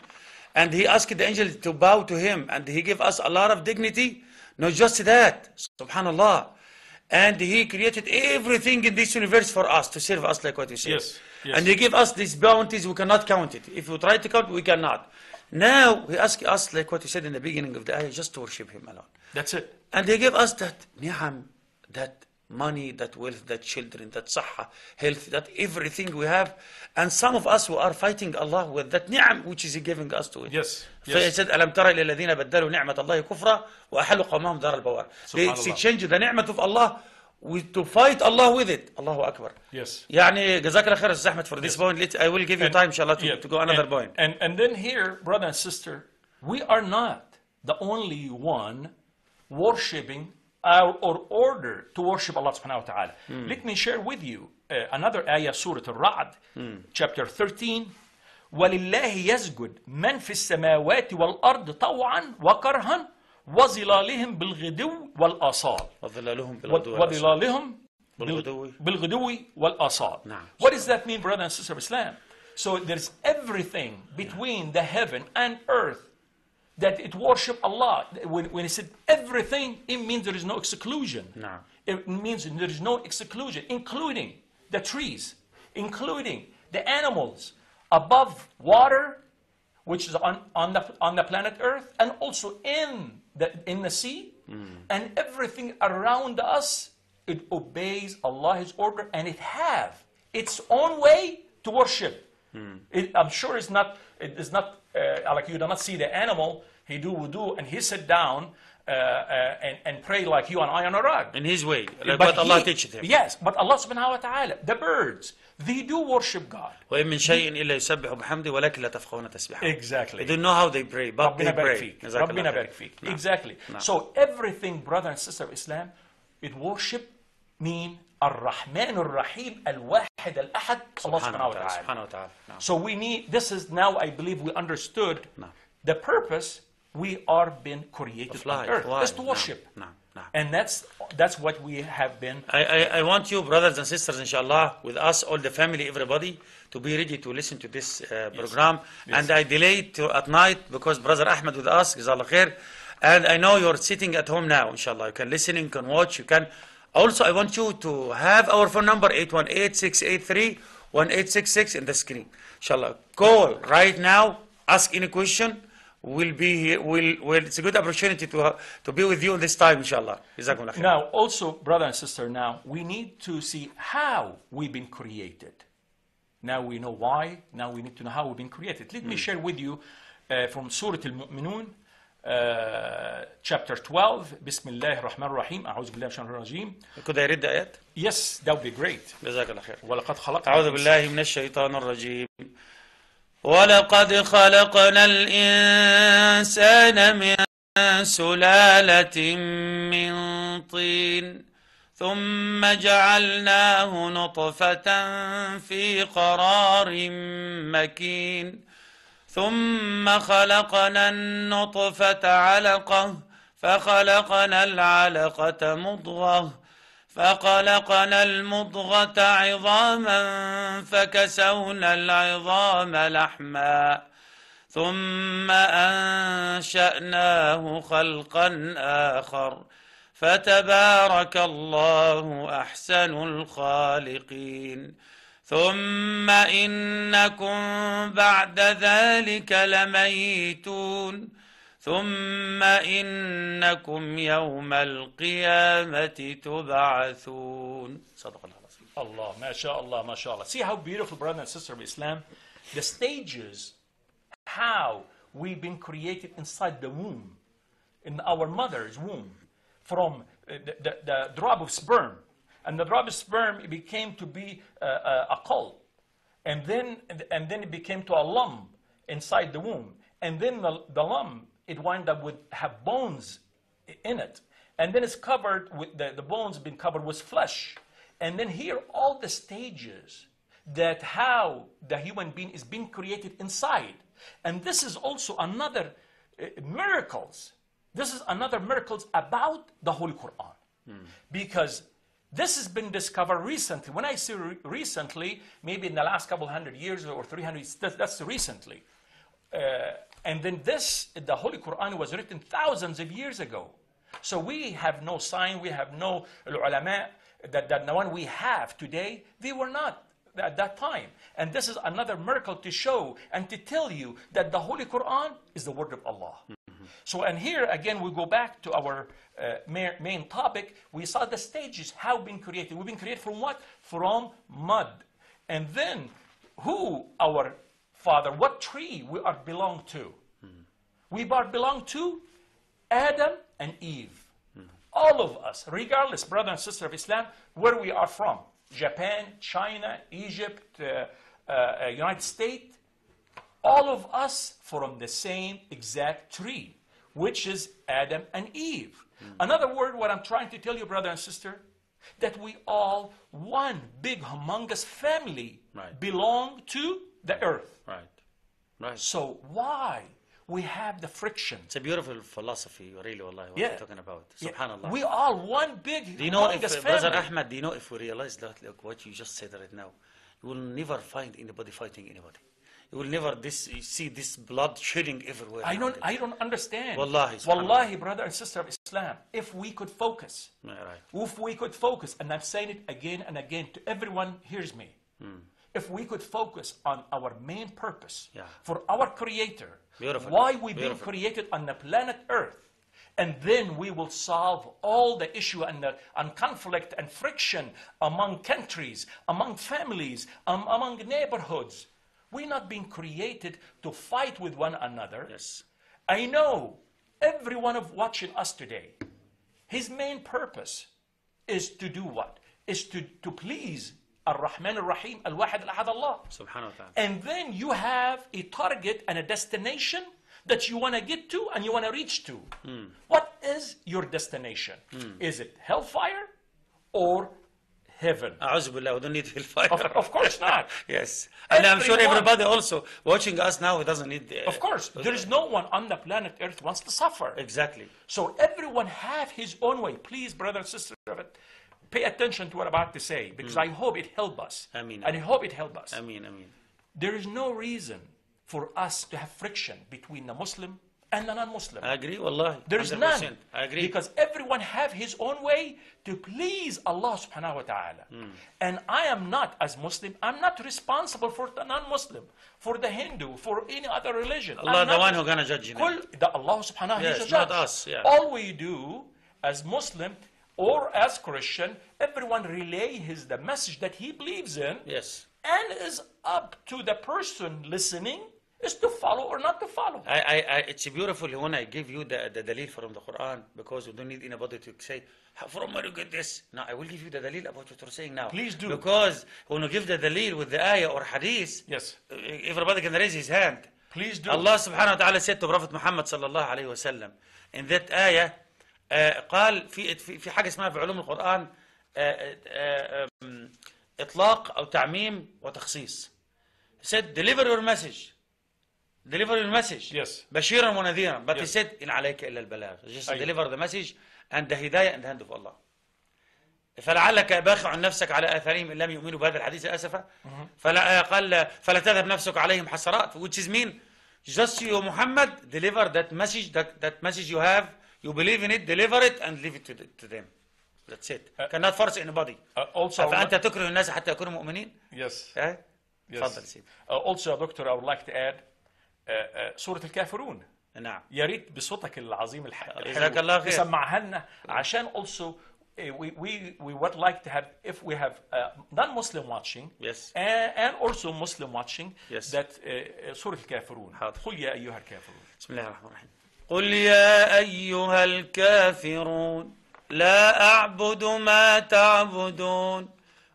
And he asked the angel to bow to him, and he gave us a lot of dignity. Not just that, subhanallah. And he created everything in this universe for us, to serve us like what you said. Yes. And he gave us these bounties, we cannot count it. If we try to count, we cannot. Now, he asked us, like what you said in the beginning of the ayah, just to worship him alone. That's it. And he gave us that ni'am, that money, that wealth, that children, that sahha, health, that everything we have. And some of us who are fighting Allah with that ni'am which is He giving us to it. Yes. So He said, أَلَمْ تَرَ إِلَى الَّذِينَ بَدَّلُوا نِعْمَةَ اللَّهِ كُفْرًا وَأَحَلُّوا قَوْمَهُمْ دَارَ الْبَوَارِ. They change the ni'mat of Allah to fight Allah with it. Allahu Akbar. Yes. يعني جزاك الله خير أستاذ أحمد for this point. I will give you time inshallah to go another point. And then here, brother and sister, we are not the only one worshipping or order to worship Allah subhanahu wa ta'ala. Let me share with you another ayah, Surah Al-Ra'd, chapter 13. وَلِلَّهِ يَسْجُدْ مَنْ فِي السَّمَاوَاتِ وَالْأَرْضِ طَوْعًا وَكَرْهًا وَظِلَالِهِمْ بِالْغُدُوِّ وَالْآصَالِ. وَظِلَالِهِمْ بِالْغُدُوِّ وَالْآصَالِ. What does that mean, brother and sister of Islam? So there's everything between the heaven and earth that it worship Allah. When he said everything, it means there is no exclusion. No. It means there is no exclusion, including the trees, including the animals above water, which is on the planet Earth, and also in the sea, and everything around us. It obeys Allah's order, and it have its own way to worship. I'm sure it is not like you do not see the animal. He do wudu and he sit down and pray like you and I on a rug. In his way, like what Allah teaches him. Yes, but Allah subhanahu wa ta'ala, the birds, they do worship God. وَإِن مِّن شَيْءٍ إِلَّا يُسَبِّحُ بِحَمْدِهِ وَلَكِنْ لَا تَفْقَهُونَ تَسْبِيحَهُ. Exactly. They don't know how they pray, but they pray. ربنا بارك فيك. Exactly. So everything, brother and sister of Islam, it worship mean الرحمن الرحيم الواحد الأحد Allah subhanahu wa ta'ala. So we need, this is now I believe we understood the purpose we are being created on earth. Is to worship. And that's what we have been. I want you brothers and sisters inshallah with us, all the family, everybody to be ready to listen to this program. And I delayed to at night because brother Ahmed with us, Jazallah khair. And I know you're sitting at home now inshallah. You can listen, you can watch, you can. Also, I want you to have our phone number 818-683-1866 in the screen. Inshallah, call right now, ask any question. We'll be here. It's a good opportunity to be with you this time, inshallah. Now, also, brother and sister, now we need to see how we've been created. Now we know why. Now we need to know how we've been created. Let me share with you from Surah Al-Mu'minun, chapter 12. Bismillah ar-Rahman ar-Rahim. أعوذ بالله من الشيطان الرجيم. Could I read the ayat? Yes, that would be great. جزاك الله خير. ولقد خلقنا أعوذ بالله من الشيطان الرجيم. ولقد خلقنا الإنسان من سلالة من طين ثم جعلناه نطفة في قرار مكين ثم خلقنا النطفة علقة فخلقنا العلقة مضغة فخلقنا المضغة عظاما فكسونا العظام لحما ثم أنشأناه خلقا آخر فتبارك الله أحسن الخالقين ثم إنكم بعد ذلك لميتون ثم إنكم يوم القيامة تبعثون صدق الله العظيم. Allah, mashallah, mashallah. See how beautiful, brother and sister of Islam, the stages, how we've been created inside the womb, in our mother's womb, from the drop of sperm. And the drop of sperm, it became to be a colt. And then it became to a lump inside the womb. And then the lump, it wound up with have bones in it. And then it's covered with, the bones been covered with flesh. And then here, all the stages that how the human being is being created inside. And this is also another miracles. This is another miracles about the Holy Quran. Because this has been discovered recently. When I say recently, maybe in the last couple 100 years or 300, that's recently. And then the Holy Quran was written thousands of years ago. So we have no sign, we have no ulama, that the one we have today, they were not at that time. And this is another miracle to show and to tell you that the Holy Quran is the word of Allah. So, and here again, we go back to our main topic. We saw the stages, how we've been created. We've been created from what? From mud. And then, who our father, what tree we are belong to? We are belong to Adam and Eve. All of us, regardless, brother and sister of Islam, where we are from. Japan, China, Egypt, United States. All of us from the same exact tree, which is Adam and Eve. Another word, what I'm trying to tell you, brother and sister, that we all, one big humongous family, belong to the earth. So why we have the friction? It's a beautiful philosophy, really, wallahi, what you're talking about. Subhanallah. We are one big do you know humongous if, family. Brother Ahmad, do you know if we realize that, like what you just said right now, you will never find anybody fighting anybody. You will never see this blood shedding everywhere. I don't understand. Wallahi, Wallahi, brother and sister of Islam, if we could focus, if we could focus, and I'm saying it again and again to everyone hears me, if we could focus on our main purpose for our Creator, why we've been created on the planet Earth, and then we will solve all the issue and conflict and friction among countries, among families, among neighborhoods. We're not being created to fight with one another. Yes. I know every one of watching us today, his main purpose is to do what? Is to please Ar-Rahman Ar-Rahim, Al-Wahid Al-Ahad Allah. Subhanahu wa ta'ala. And then you have a target and a destination that you want to get to and you want to reach to. What is your destination? Is it hellfire or heaven? A'udhu we don't need hellfire. Of course not. Yes. And I'm sure everybody also watching us now doesn't need... of course. There is no one on the planet Earth wants to suffer. Exactly. So everyone have his own way. Please, brother and sister, pay attention to what I'm about to say, because I hope it helps us. Ameen. And I hope it helps us. Ameen, ameen. There is no reason for us to have friction between the Muslim and the non-Muslim. I agree, wallahi. There is none. I agree. Because everyone have his own way to please Allah subhanahu wa ta'ala. And I am not, as Muslim, I'm not responsible for the non-Muslim, for the Hindu, for any other religion. Allah the one who's going to judge you. Allah subhanahu wa ta'ala is a judge. Not us. Yeah. All we do as Muslim or as Christian, everyone relay the message that he believes in. Yes. and is up to the person listening is to follow or not to follow. It's beautiful when I give you the dalil from the Quran, because we don't need anybody to say, from where you get this? No, I will give you the dalil about what you're saying now. Please do. Because when you give the dalil with the ayah or hadith, yes, everybody can raise his hand. Please do. Allah subhanahu wa ta'ala said to Prophet Muhammad sallallahu alayhi wa sallam, in that ayah, قال في حاجة اسمها في علوم القرآن إطلاق أو تعميم وتخصيص. He said, deliver your message. Deliver your message. Yes. بشيرا ونذيرا. But yes. he said, إن عليك إلا البلاغ. Just أيوة. deliver the message and the hidayah in the hand of Allah. فلعلك باخع نفسك على آثارهم إن لم يؤمنوا بهذا الحديث أسفا. فلا تذهب نفسك عليهم حسرات. Which is mean, just you Muhammad, deliver that message, that message you have, you believe in it, deliver it and leave it to them. That's it. Cannot force anybody. Also, فأنت تكره الناس حتى يكونوا مؤمنين. Yes. تفضل سيدي. Also, Doctor, I would like to add سورة الكافرون. نعم. يا ريت بصوتك العظيم الحلو جزاك الله خير. تسمعها لنا عشان also we would like to have, if we have non-Muslim watching, yes, and also Muslim watching, yes, that سورة الكافرون. قل يا أيها الكافرون. بسم الله الرحمن الرحيم. قل يا أيها الكافرون لا أعبد ما تعبدون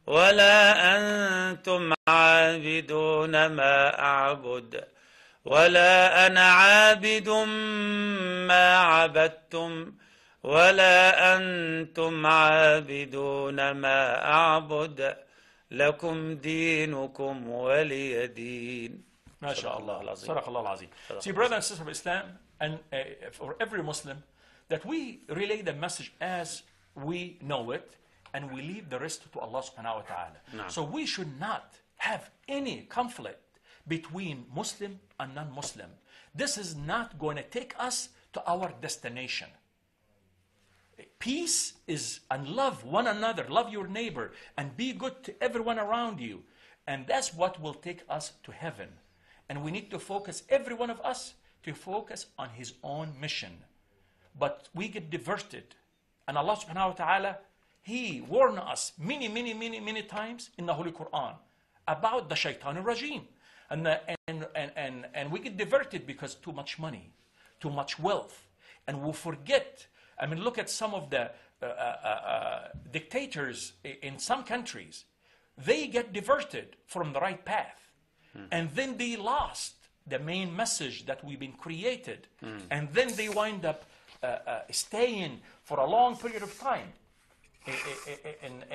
ولا أنتم عابدون ما أعبد ولا أنا عابد ما عبدتم ولا أنتم عابدون ما أعبد لكم دينكم ولي دين. ما شاء الله العظيم. صدق الله العظيم. See, brothers and sisters of Islam, and for every Muslim, that we relay the message as we know it, and we leave the rest to Allah subhanahu wa ta'ala. No. So we should not have any conflict between Muslim and non-Muslim. This is not going to take us to our destination. Peace is, and love one another, love your neighbor, and be good to everyone around you. And that's what will take us to heaven. And we need to focus, every one of us, to focus on his own mission. But we get diverted. And Allah subhanahu wa ta'ala, He warned us many times in the Holy Quran about the shaitan al-rajim. And we get diverted because too much money, too much wealth. And we forget. I mean, look at some of the dictators in some countries. They get diverted from the right path. And then they lost the main message that we've been created. And then they wind up staying for a long period of time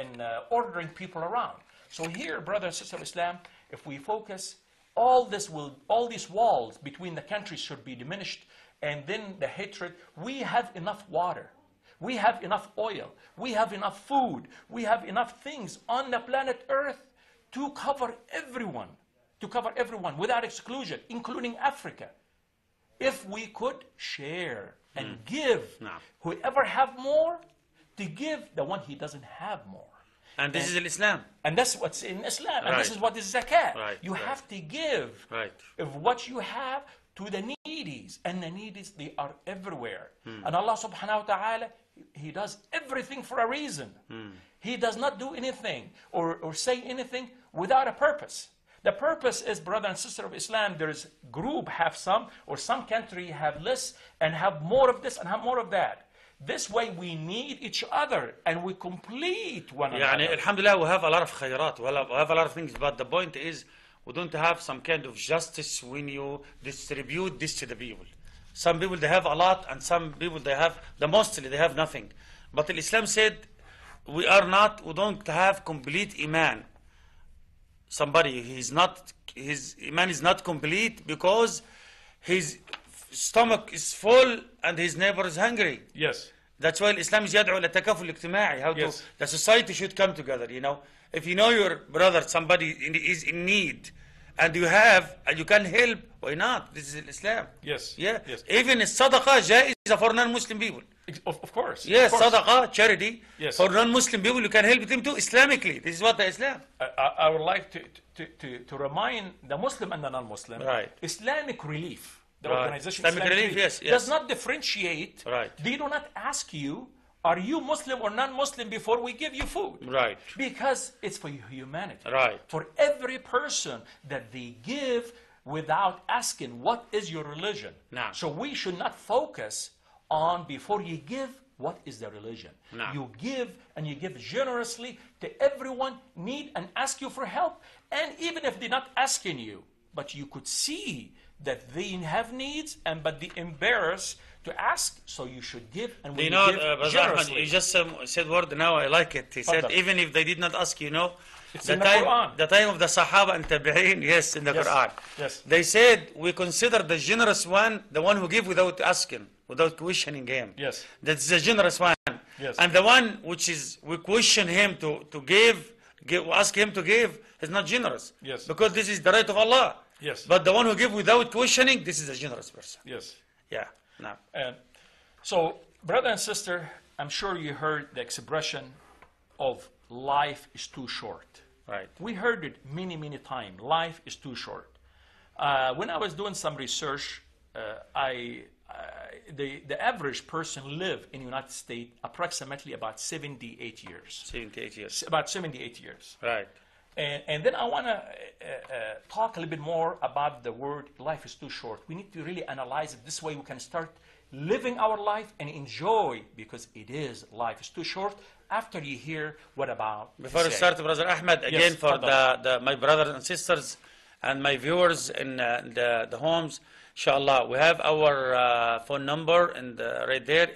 in ordering people around. So here, brothers and sisters of Islam, if we focus, all these walls between the countries should be diminished, and then the hatred. We have enough water. We have enough oil. We have enough food. We have enough things on the planet Earth to cover everyone. To cover everyone without exclusion, including Africa. If we could share and give, whoever have more, to give the one he doesn't have more. And this is in Islam. And that's what's in Islam. And this is what is zakat. You have to give of what you have to the needies. And the needies, they are everywhere. And Allah subhanahu wa ta'ala, He does everything for a reason. He does not do anything or say anything without a purpose. The purpose is, brother and sister of Islam, there is group have some, or some country have less, and have more of this and have more of that. This way we need each other, and we complete one another. يعني alhamdulillah, we have a lot of khayrat, we have a lot of things, but the point is, we don't have some kind of justice when you distribute this to the people. Some people, they have a lot, and some people, they have, mostly, they have nothing. But Islam said, we don't have complete iman. Somebody, his iman is not complete because his stomach is full and his neighbor is hungry. Yes. That's why Islam is يدعو للتكافل الاجتماعي. How to, the society should come together, you know. If you know your brother, somebody is in need, and you have, and you can help, why not? This is Islam. Yes. Yeah. Yes. Even sadaqah جائزة for non-Muslim people. Of course. Yes, sadaqah, charity, yes, for non-Muslim people, you can help them too, Islamically. This is what the Islam. I would like to remind the Muslim and the non-Muslim, Islamic Relief, the organization Islamic Relief, yes, does not differentiate. Right. They do not ask you are you Muslim or non-Muslim before we give you food? Right. Because it's for humanity. Right. For every person that they give without asking, what is your religion? No. So we should not focus on, before you give, what is the religion? No. You give, and you give generously to everyone need and ask you for help. And even if they're not asking you, but you could see that they have needs, but they embarrass to ask, so you should give. And when You know, you give Brother Ahmed, generously, you just said word now, I like it. He said, Fadal. even if they did not ask, you know, It's the in the time, Quran. the time of the Sahaba and Tabi'een, yes, in the Yes. Quran. Yes. They said, we consider the generous one, the one who give without asking, without questioning him. Yes. That's the generous one. Yes. And the one which is, we question him to give, ask him to give, is not generous. Yes. Because this is the right of Allah. Yes. But the one who give without questioning, this is a generous person. Yes. Yeah. No. So, brother and sister, I'm sure you heard the expression of life is too short. Right. We heard it many, many times. Life is too short. When I was doing some research, the average person live in the United States approximately about 78 years. 78 years. About 78 years. Right. And then I want to talk a little bit more about the word life is too short. We need to really analyze it. This way we can start living our life and enjoy, because it is, life is too short. After you hear what about... Before we start, Brother Ahmed, again, Yes, for Fadal. my brothers and sisters and my viewers in the homes, inshallah, we have our phone number right there,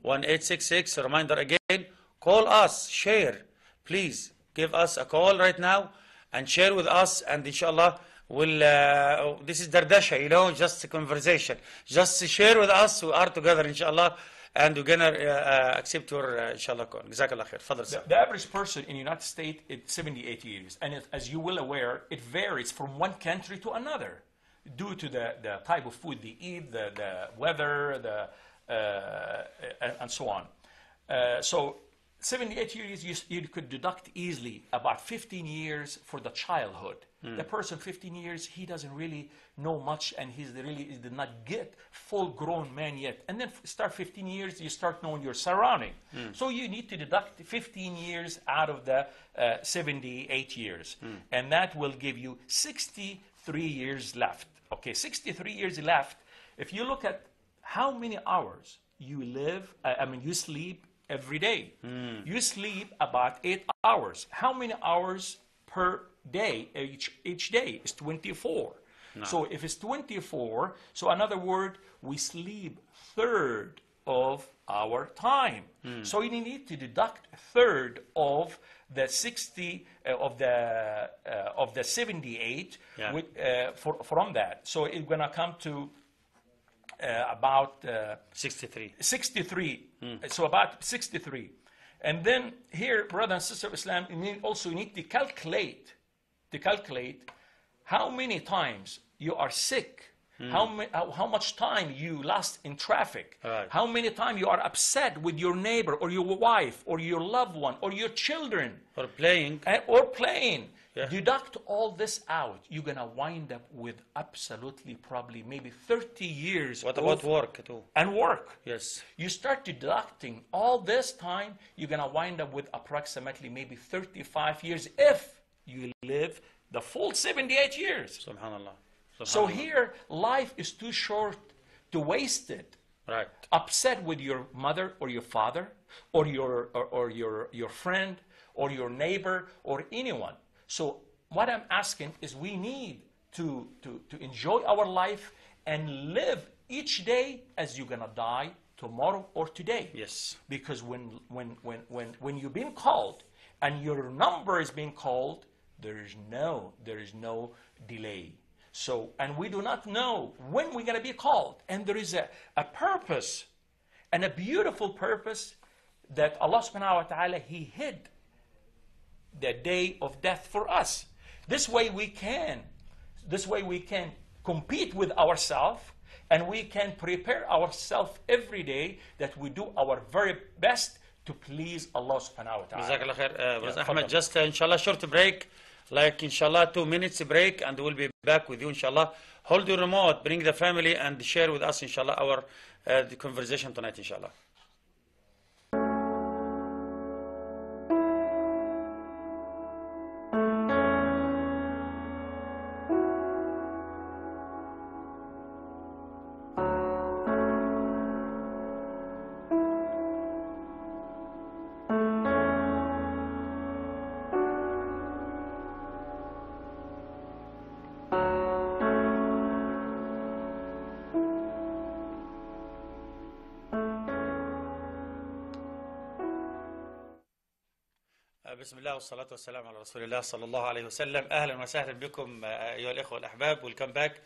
818-683-1866. Reminder again, call us, share. Please give us a call right now and share with us, and inshallah, this is Dardasha, you know, just a conversation. Just share with us, we are together, inshallah, and we're going to accept your, inshallah, call. Jazakallah khair. Fadal, sir. The average person in the United States is 78 years. And as you will aware, it varies from one country to another due to the type of food they eat, the weather, and so on. So 78 years, you could deduct easily about 15 years for the childhood. The person 15 years, he doesn't really know much, and he did not get full-grown man yet. And then start 15 years, you start knowing your surrounding. So you need to deduct 15 years out of the 78 years. And that will give you 63 years left. Okay, 63 years left. If you look at how many hours you live, you sleep every day. You sleep about 8 hours. How many hours per day? Each day is 24. No. So if it's 24, so another word, we sleep third of our time. So you need to deduct third of the 60 of the 78 Yeah. from that. So it's gonna come to about 63. 63. So about 63. And then here, brother and sister of Islam, you need to calculate how many times you are sick, how much time you lost in traffic, Right. how many times you are upset with your neighbor or your wife or your loved one or your children. Or playing. Yeah. Deduct all this out. You're going to wind up with absolutely probably maybe 30 years. What about work too? And work. Yes. You start deducting all this time, you're going to wind up with approximately maybe 35 years if you live the full 78 years. Subhanallah. So here, life is too short to waste it. Right. Upset with your mother or your father or your friend or your neighbor or anyone. So what I'm asking is we need to enjoy our life and live each day as you're gonna die tomorrow or today. Yes. Because when you've been called and your number is being called, there is no delay. So, and we do not know when we're gonna be called. And there is a purpose, and a beautiful purpose that Allah subhanahu wa ta'ala, He hid the day of death for us. This way we can compete with ourselves, and we can prepare ourselves every day that we do our very best to please Allah subhanahu wa ta'ala. Jazakallah khair. Brother Ahmed, Fadal. just inshallah short break, like inshallah 2 minutes break, and we'll be back with you inshallah. Hold your remote, bring the family and share with us inshallah our the conversation tonight inshallah. بسم الله والصلاة والسلام على رسول الله صلى الله عليه وسلم. أهلا وسهلا بكم أيها الإخوة الأحباب. Welcome back.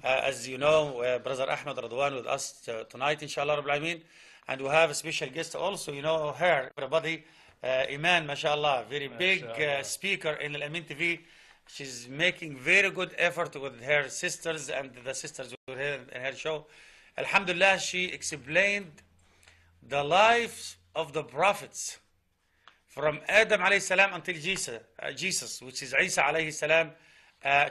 As you know, Brother Ahmed Radwan with us tonight, inshallah Rabbil Alameen. And we have a special guest also, you know her, everybody, Iman, mashallah, very big speaker in Alameen TV. She's making very good effort with her sisters and the sisters who were here in her show. Alhamdulillah, she explained the lives of the prophets from Adam alayhi salam until Jesus, which is Isa alayhi salam,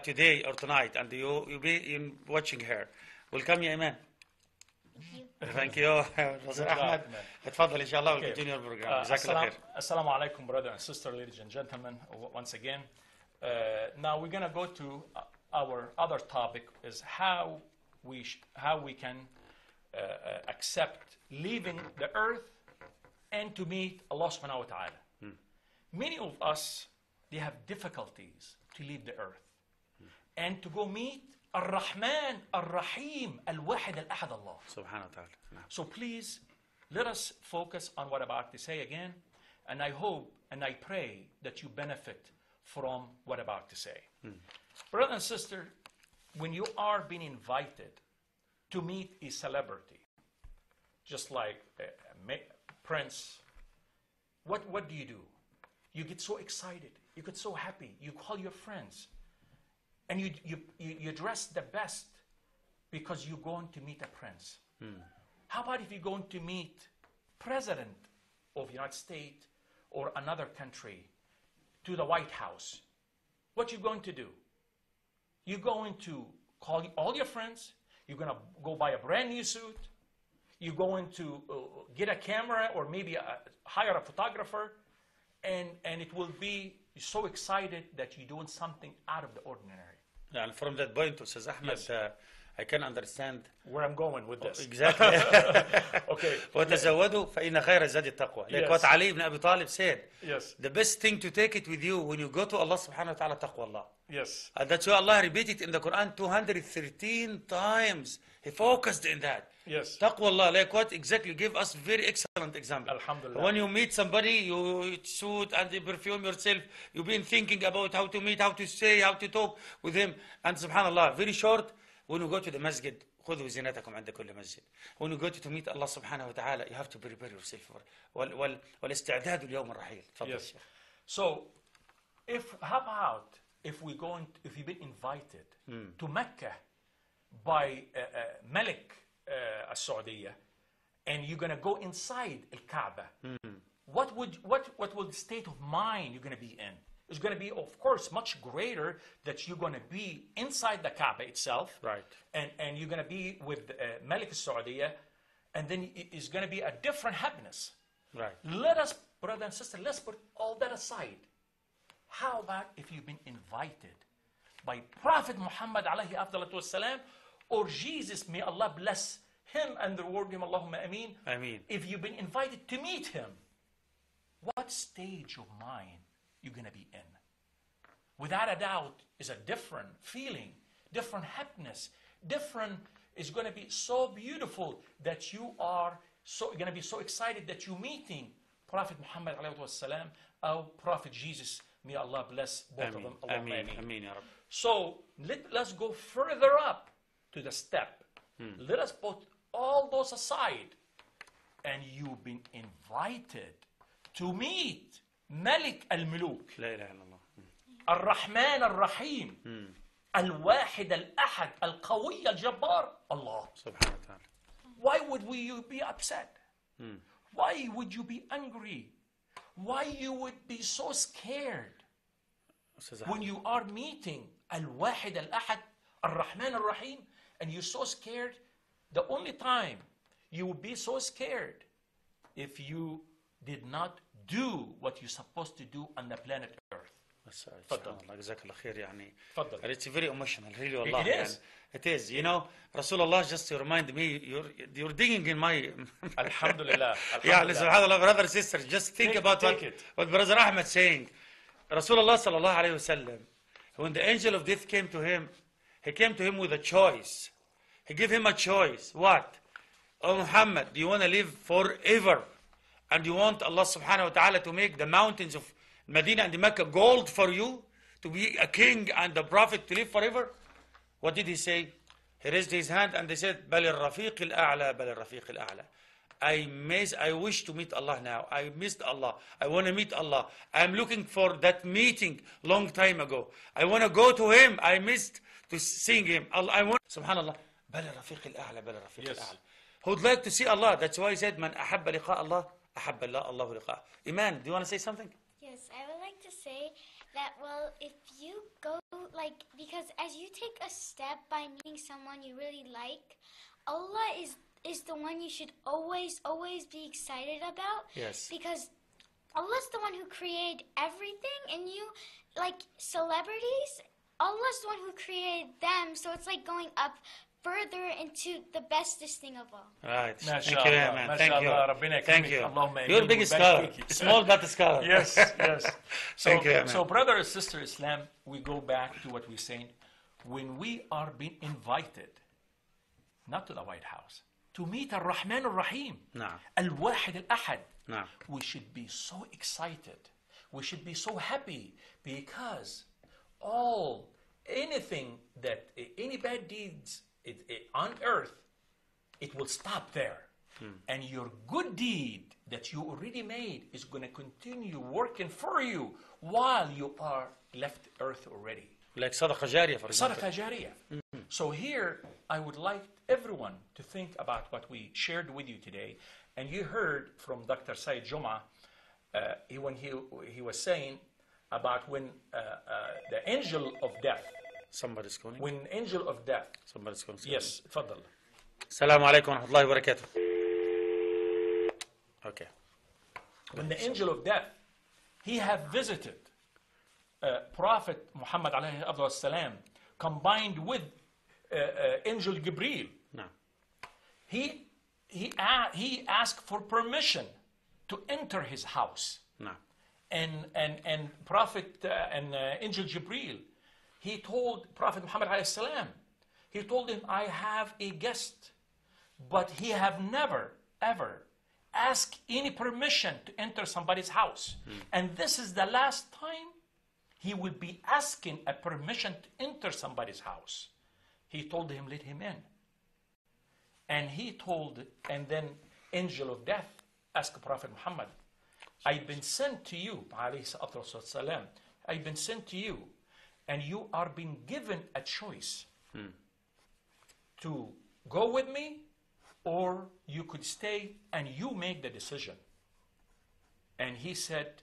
today or tonight, and you'll be watching her. Welcome, ya Iman. Thank you. Brother Ahmed. اتفضل إن شاء الله. We'll continue your program. Assalamu alaikum, brother and sister, ladies and gentlemen, once again. Now we're going to go to our other topic, is how we can accept leaving the earth and to meet Allah subhanahu wa ta'ala. Many of us, they have difficulties to leave the earth and to go meet Ar-Rahman, Ar-Rahim, Al-Wahid, Al-Ahad Allah. Subhanahu wa ta'ala. So please, let us focus on what I'm about to say again, and I hope and I pray that you benefit from what I'm about to say. Brother and sister, when you are being invited to meet a celebrity, just like a prince, what do? You get so excited, you get so happy, you call your friends, and you dress the best because you're going to meet a prince. How about if you're going to meet President of the United States or another country to the White House? What you going to do? You're going to call all your friends, you're going to go buy a brand new suit, you're going to get a camera or maybe hire a photographer, and it will be so excited that you're doing something out of the ordinary. And from that point, Ustaz Ahmed, yes. I can understand where I'm going with this. Exactly. Okay. وتزودوا فإن خير الزاد التقوى. Like what Ali ibn Abi Talib said. Yes. The best thing to take it with you when you go to Allah subhanahu wa ta'ala, taqwa Allah. Yes. And that's why Allah repeated in the Quran 213 times. He focused in that. Yes. Taqwa Allah, like what exactly? Give us very excellent example. Alhamdulillah. When you meet somebody, you suit and you perfume yourself. You've been thinking about how to meet, how to say, how to talk with him. And subhanallah, very short, when you go to the masjid, خذوا زينتكم عند كل مسجد. When you go to meet Allah subhanahu wa ta'ala, you have to prepare yourself for والاستعداد اليوم الرحيل. Yes. So, how about if you've been invited to Mecca by Malik al-Saudiya, and you're going to go inside al-Kaaba, what will the state of mind you're going to be in? It's going to be, of course, much greater that you're going to be inside the Kaaba itself, right? And you're going to be with Malik al-Saudiya, and then it's going to be a different happiness, right? Let us, brother and sister, let's put all that aside. How about if you've been invited by Prophet Muhammad alayhi afdalatu wassalam, or Jesus, may Allah bless him and reward him, Allahumma ameen. Ameen. If you've been invited to meet him, what stage of mind you're going to be in? Without a doubt, is a different feeling, different happiness, it's going to be so beautiful that you are going to be so excited that you're meeting Prophet Muhammad alayhi wassalam, or Prophet Jesus, may Allah bless both of them. Ameen. Ameen, ya Rabbi. So let's go further up to the step. Let us put all those aside, and you've been invited to meet Malik al-Muluk, Ar-Rahman Ar-Rahim, Al-Wahid Al-Ahad, Al-Qawi Al-Jabbar, Allah. Subhanahu wa ta'ala. Why would you be upset? Why would you be angry? Why you would be so scared when you are meeting Al-Wahid Al-Ahad, Ar-Rahman Ar-Rahim, and you're so scared? The only time you would be so scared if you did not do what you're supposed to do on the planet Earth. It's very emotional, really. Allah, it is. It is. You know, Rasulullah, just to remind me, you're digging in my... Alhamdulillah. Yeah, subhanallah, brother, sister, just think about what Brother Ahmed saying. Rasulullah sallallahu alayhi wasallam, when the angel of death came to him, he came to him with a choice. He gave him a choice. What? Oh Muhammad, do you want to live forever? And you want Allah subhanahu wa ta'ala to make the mountains of Medina and Mecca gold for you to be a king and a prophet to live forever? What did he say? He raised his hand and he said, بل الرفيق الأعلى بل الرفيق الأعلى. I wish to meet Allah now. I missed Allah. I want to meet Allah. I'm looking for that meeting long time ago. I want to go to Him. I missed to seeing Him. I want, subhanallah, بل الرفيق الأعلى بل الرفيق الأعلى. Who would like to see Allah? That's why he said, من أحب لقاء الله أحب الله لقاء. Iman, do you want to say something? Yes, I would like to say that, well, if you go, like, because as you take a step by meeting someone you really like, Allah is the one you should always be excited about. Yes. Because Allah's the one who created everything, and you, like, celebrities, Allah's the one who created them, so it's like going up further into the bestest thing of all. Right. Thank you, man. Thank you. Thank you. You're a big scholar. Small but scholar. Yes, yes. Thank you, man. So, brother and sister Islam, we go back to what we're saying. When we are being invited, not to the White House, to meet Ar-Rahman Ar-Rahim, Al-Wahid Al-Ahad, we should be so excited. We should be so happy because anything that, any bad deeds on earth, it will stop there. And your good deed that you already made is going to continue working for you while you are left earth already. Like Sadaqah Jariyah, for example. Sadaqah Jariyah. So here, I would like everyone to think about what we shared with you today. And you heard from Dr. Said Juma, when he was saying about when the angel of death. Somebody's calling. When angel of death. Somebody's calling. Yes, تفضل. Assalamu alaikum wa rahmatullahi wa barakatuh. Okay. When the angel of death, he have visited Prophet Muhammad alayhi afdal salam, combined with angel Gabriel. No. He asked for permission to enter his house. No. And Prophet and angel Gabriel, he told Prophet Muhammad alayhi salam, he told him, I have a guest, but he have never ever asked any permission to enter somebody's house. And this is the last time he will be asking a permission to enter somebody's house. He told him, let him in. And then angel of death asked Prophet Muhammad, I've been sent to you, alayhi salatu wasalam, I've been sent to you, and you are being given a choice to go with me, or you could stay and you make the decision. And he said,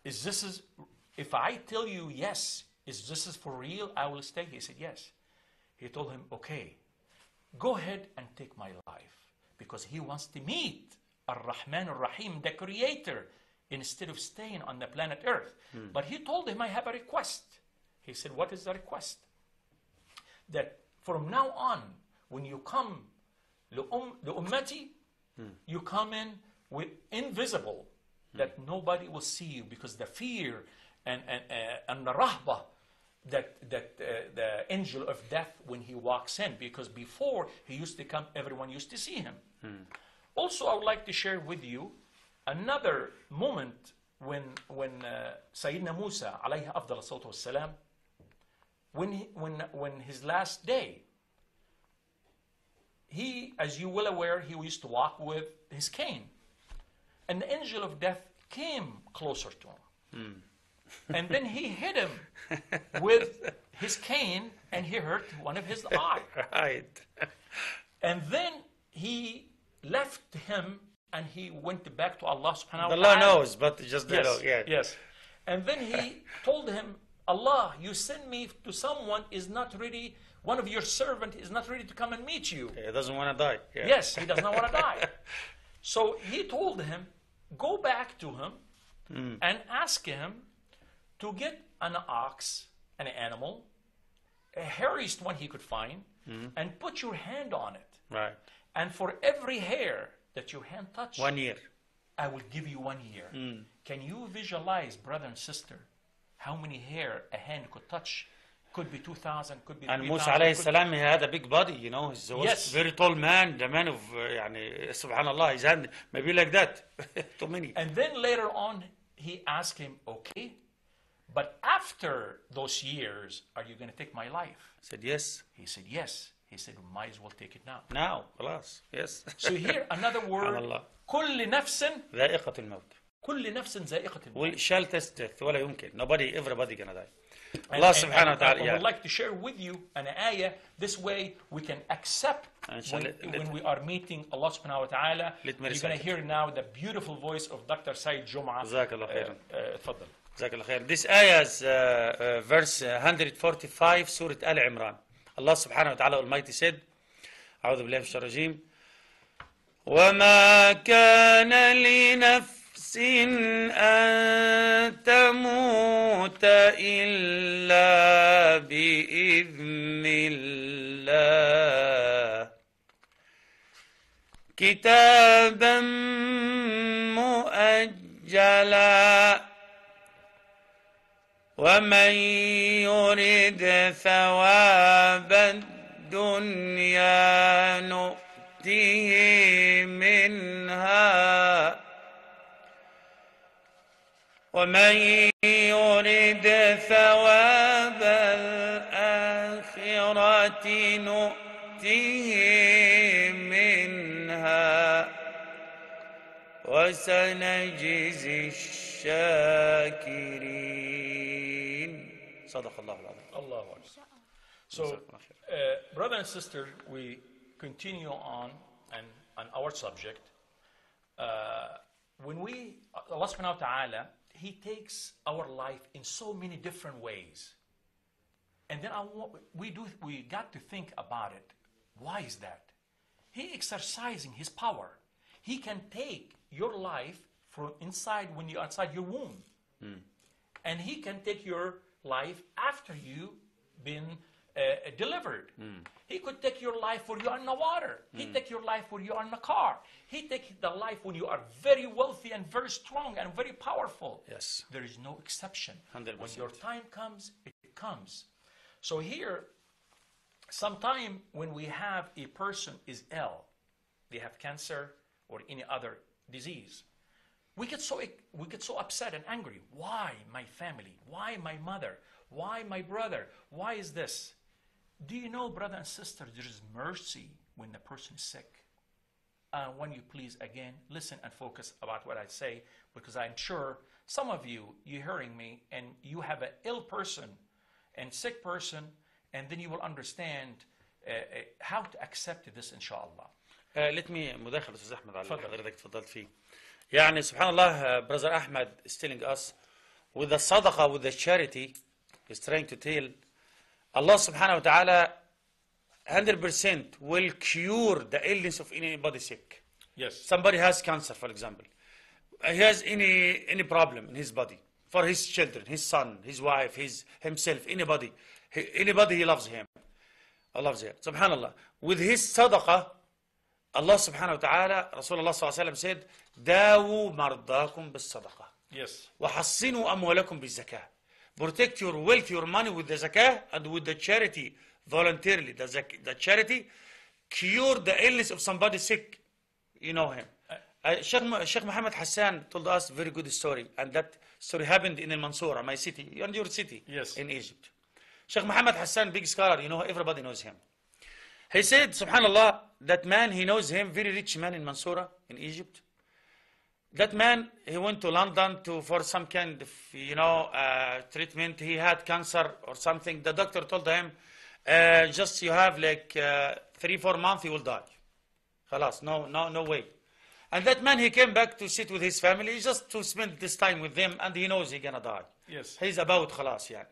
if I tell you yes, this is for real, I will stay? He said yes. He told him, okay, go ahead and take my life, because he wants to meet Ar-Rahman Ar-Rahim, the creator, instead of staying on the planet Earth. But he told him, I have a request. He said, what is the request? That from now on, when you come the ummati, you come in with invisible, that nobody will see you, because the fear and the rahbah that the angel of death, when he walks in, because before he used to come, everyone used to see him. Also, I would like to share with you another moment when Sayyidina Musa alayhi afdal salatu wassalam, when his last day, he, as you well aware, he used to walk with his cane. And the angel of death came closer to him. And then he hit him with his cane, and he hurt one of his eye. Right. And then he left him, and he went back to Allah subhanahu wa ta'ala. Allah knows, but just yes, yeah. Yes. And then he told him, Allah, you send me to someone is not ready. One of your servant is not ready to come and meet you. He doesn't want to die. Yeah. Yes, he does not want to die. So he told him, go back to him and ask him to get an ox, an animal, a hairiest one he could find, and put your hand on it. Right. And for every hair that your hand touches, 1 year, I will give you 1 year. Can you visualize, brother and sister, how many hair a hand could touch? Could be 2,000, could be 3,000. And Musa alayhi salam, he had a big body, you know. He was yes. very tall man, the man of, subhanallah, his hand may be like that. Too many. And then later on, he asked him, okay, but after those years, are you going to take my life? Said yes. He said yes. He said, might as well take it now. Now, خلاص. Yes. So here, another word, الله. كل نفس ذائقة الموت. كل نفس ذائقة الموت. We shall test death. ولا يمكن. Everybody gonna die. And, Allah subhanahu wa ta'ala. I would like to share with you an ayah. This way we can accept when we are meeting Allah subhanahu wa ta'ala. You're going to hear now the beautiful voice of Dr. Said Jum'ah. جزاك الله خيرا. تفضل. جزاك الله خير. This ayah is verse 145 Surah Al Imran. Allah subhanahu wa ta'ala Almighty said, أعوذ بالله من الشيطان الرجيم. وما كان لنفس أن تموت إلا بإذن الله كتابا مؤجلا ومن يرد ثواب الدنيا نؤته منها ومن يرد ثواب الآخرة نؤته منها وسنجزي الشاكرين صدق الله العظيم. Allah. So, brother and sister, we continue on our subject. When Allah subhanahu wa ta'ala, He takes our life in so many different ways. And then we got to think about it. Why is that? He exercising His power. He can take your life from inside when you're outside your womb. And He can take your life after you've been delivered. He could take your life when you are in the water. He take your life when you are in the car. He take the life when you are very wealthy and very strong and very powerful. Yes. There is no exception. 100%. When your time comes, it comes. So here, sometime when we have a person is ill, they have cancer or any other disease, we get so upset and angry. Why my family? Why my mother? Why my brother? Why is this? Do you know, brother and sister, there is mercy when the person is sick? When you please, again, listen and focus about what I say, because I'm sure some of you, you're hearing me, and you have an ill person and sick person, and then you will understand how to accept this, inshallah. Let me مداخلة أستاذ أحمد على اللي حضرتك تفضلت فيه. يعني سبحان الله, brother Ahmed is telling us with the sadaqah, with the charity, he's trying to tell Allah subhanahu wa ta'ala 100% will cure the illness of anybody sick. Yes. Somebody has cancer, for example. He has any problem in his body. For his children, his son, his wife, himself, anybody he loves him. Allah loves him. Subhanallah. With his sadaqah, Allah subhanahu wa ta'ala, Rasulullah sallallahu alayhi wa sallam said, داووا مرضاكم بالصدقة. Yes. وحصنوا أموالكم بالزكاة. Protect your wealth, your money with the zakah and with the charity voluntarily. The charity cure the illness of somebody sick. You know him. Sheikh Muhammad Hassan told us a very good story, and that story happened in Mansoura, my city, and your city, yes, in Egypt. Sheikh Muhammad Hassan, big scholar, you know, everybody knows him. He said, subhanallah, that man, he knows him, very rich man in Mansoura, in Egypt. That man, he went to London for some kind of, treatment. He had cancer or something. The doctor told him, just you have like 3-4 months, you will die. Khalas, no way. And that man, he came back to sit with his family, just to spend this time with them, and he knows he's gonna die. Yes. He's about khalas, yeah.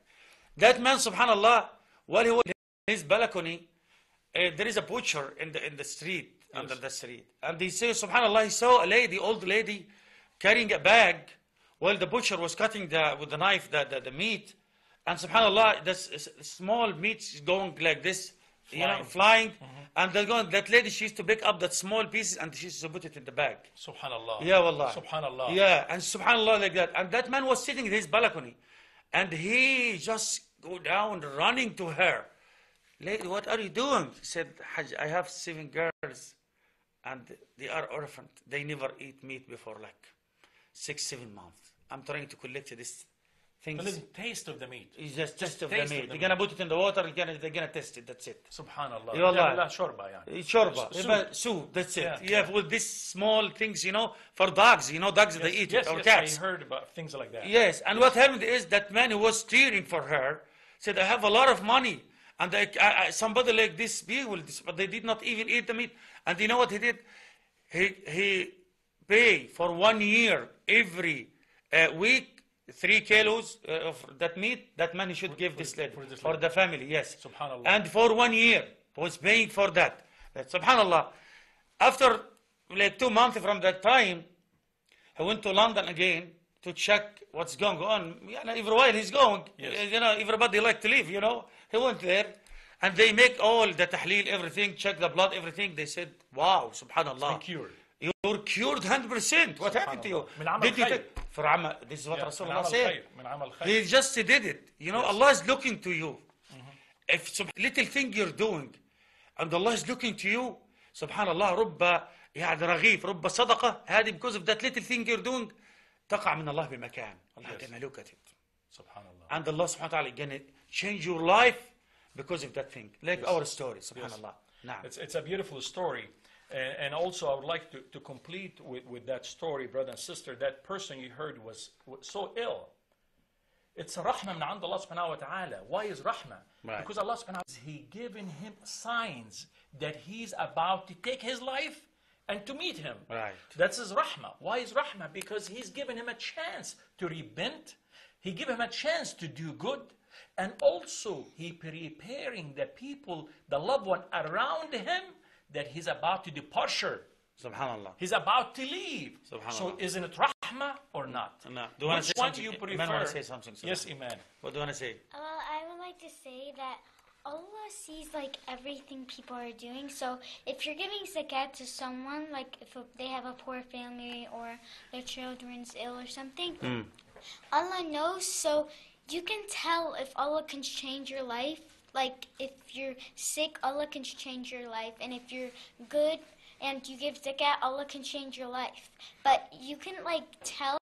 That man, subhanallah, while he was in his balcony, there is a butcher in the street, yes, under the street. And he says, subhanallah, he saw a lady, old lady, carrying a bag while the butcher was cutting with the knife the meat. And subhanallah, this small meat is going like this, flying. And that lady, she used to pick up that small pieces and she used to put it in the bag. Subhanallah. Yeah, wallah. Subhanallah. Yeah, and subhanallah like that. And that man was sitting in his balcony. And he just go down running to her. Lady, what are you doing? He said, Hajj, I have 7 girls and they are orphaned. They never eat meat before like 6-7 months. I'm trying to collect this things. A little taste of the meat. It's just taste of the taste meat. They're gonna put it in the water. They're gonna test it. That's it. Subhanallah. Yeah, والله. لا شوربة يعني. Shorba. Soup. That's it. You have with these small things, for dogs. Dogs they eat it, or cats. I heard about things like that. Yes, and what happened is that man who was steering for her said, I have a lot of money. And somebody like this people, but they did not even eat the meat. And you know what he did? He paid for 1 year every week 3 kilos of that meat. That man he should give this lady for the family. Yes. Subhanallah. And for 1 year was paying for that. Subhanallah. After like 2 months from that time, he went to London again to check what's going on. Every while he's going. Yes. Everybody like to live. He went there, and they make all the tahleel, everything, check the blood, everything. They said, "Wow, subhanallah, cured. You're cured 100%. What happened to you? Did you take for amal? This is what Rasulullah said. He just did it. Allah is looking to you. If some little thing you're doing, and Allah is looking to you, subhanallah, رب يعني رغيف رب صدقة هذه because of that little thing you're doing تقع من الله بمكان. Allah can look at it. Subhanallah. And Allah subhanahu wa ta'ala gonna change your life because of that thing. Like our story, subhanallah. Yes. It's a beautiful story. And also I would like to complete with that story, brother and sister. That person you heard was so ill. It's a rahmah min عند Allah subhanahu wa ta'ala. Why is rahmah? Right. Because Allah subhanahu wa ta'ala, He given him signs that he's about to take his life and to meet him. Right. That's his rahmah. Why is rahmah? Because he's given him a chance to repent. He gave him a chance to do good. And also he preparing the people, the loved one around him, that he's about to departure. Subhanallah. He's about to leave. Subhanallah. So isn't it rahmah or not? No. Do you want to say Which one something? do you Iman want to prefer? say something. Yes, Iman. What do you want to say? Well, I would like to say that Allah sees everything people are doing. So if you're giving zakat to someone, like if they have a poor family or their children's ill or something, Allah knows. So you can tell if Allah can change your life. Like if you're sick, Allah can change your life. And if you're good and you give zakat, Allah can change your life. But you can tell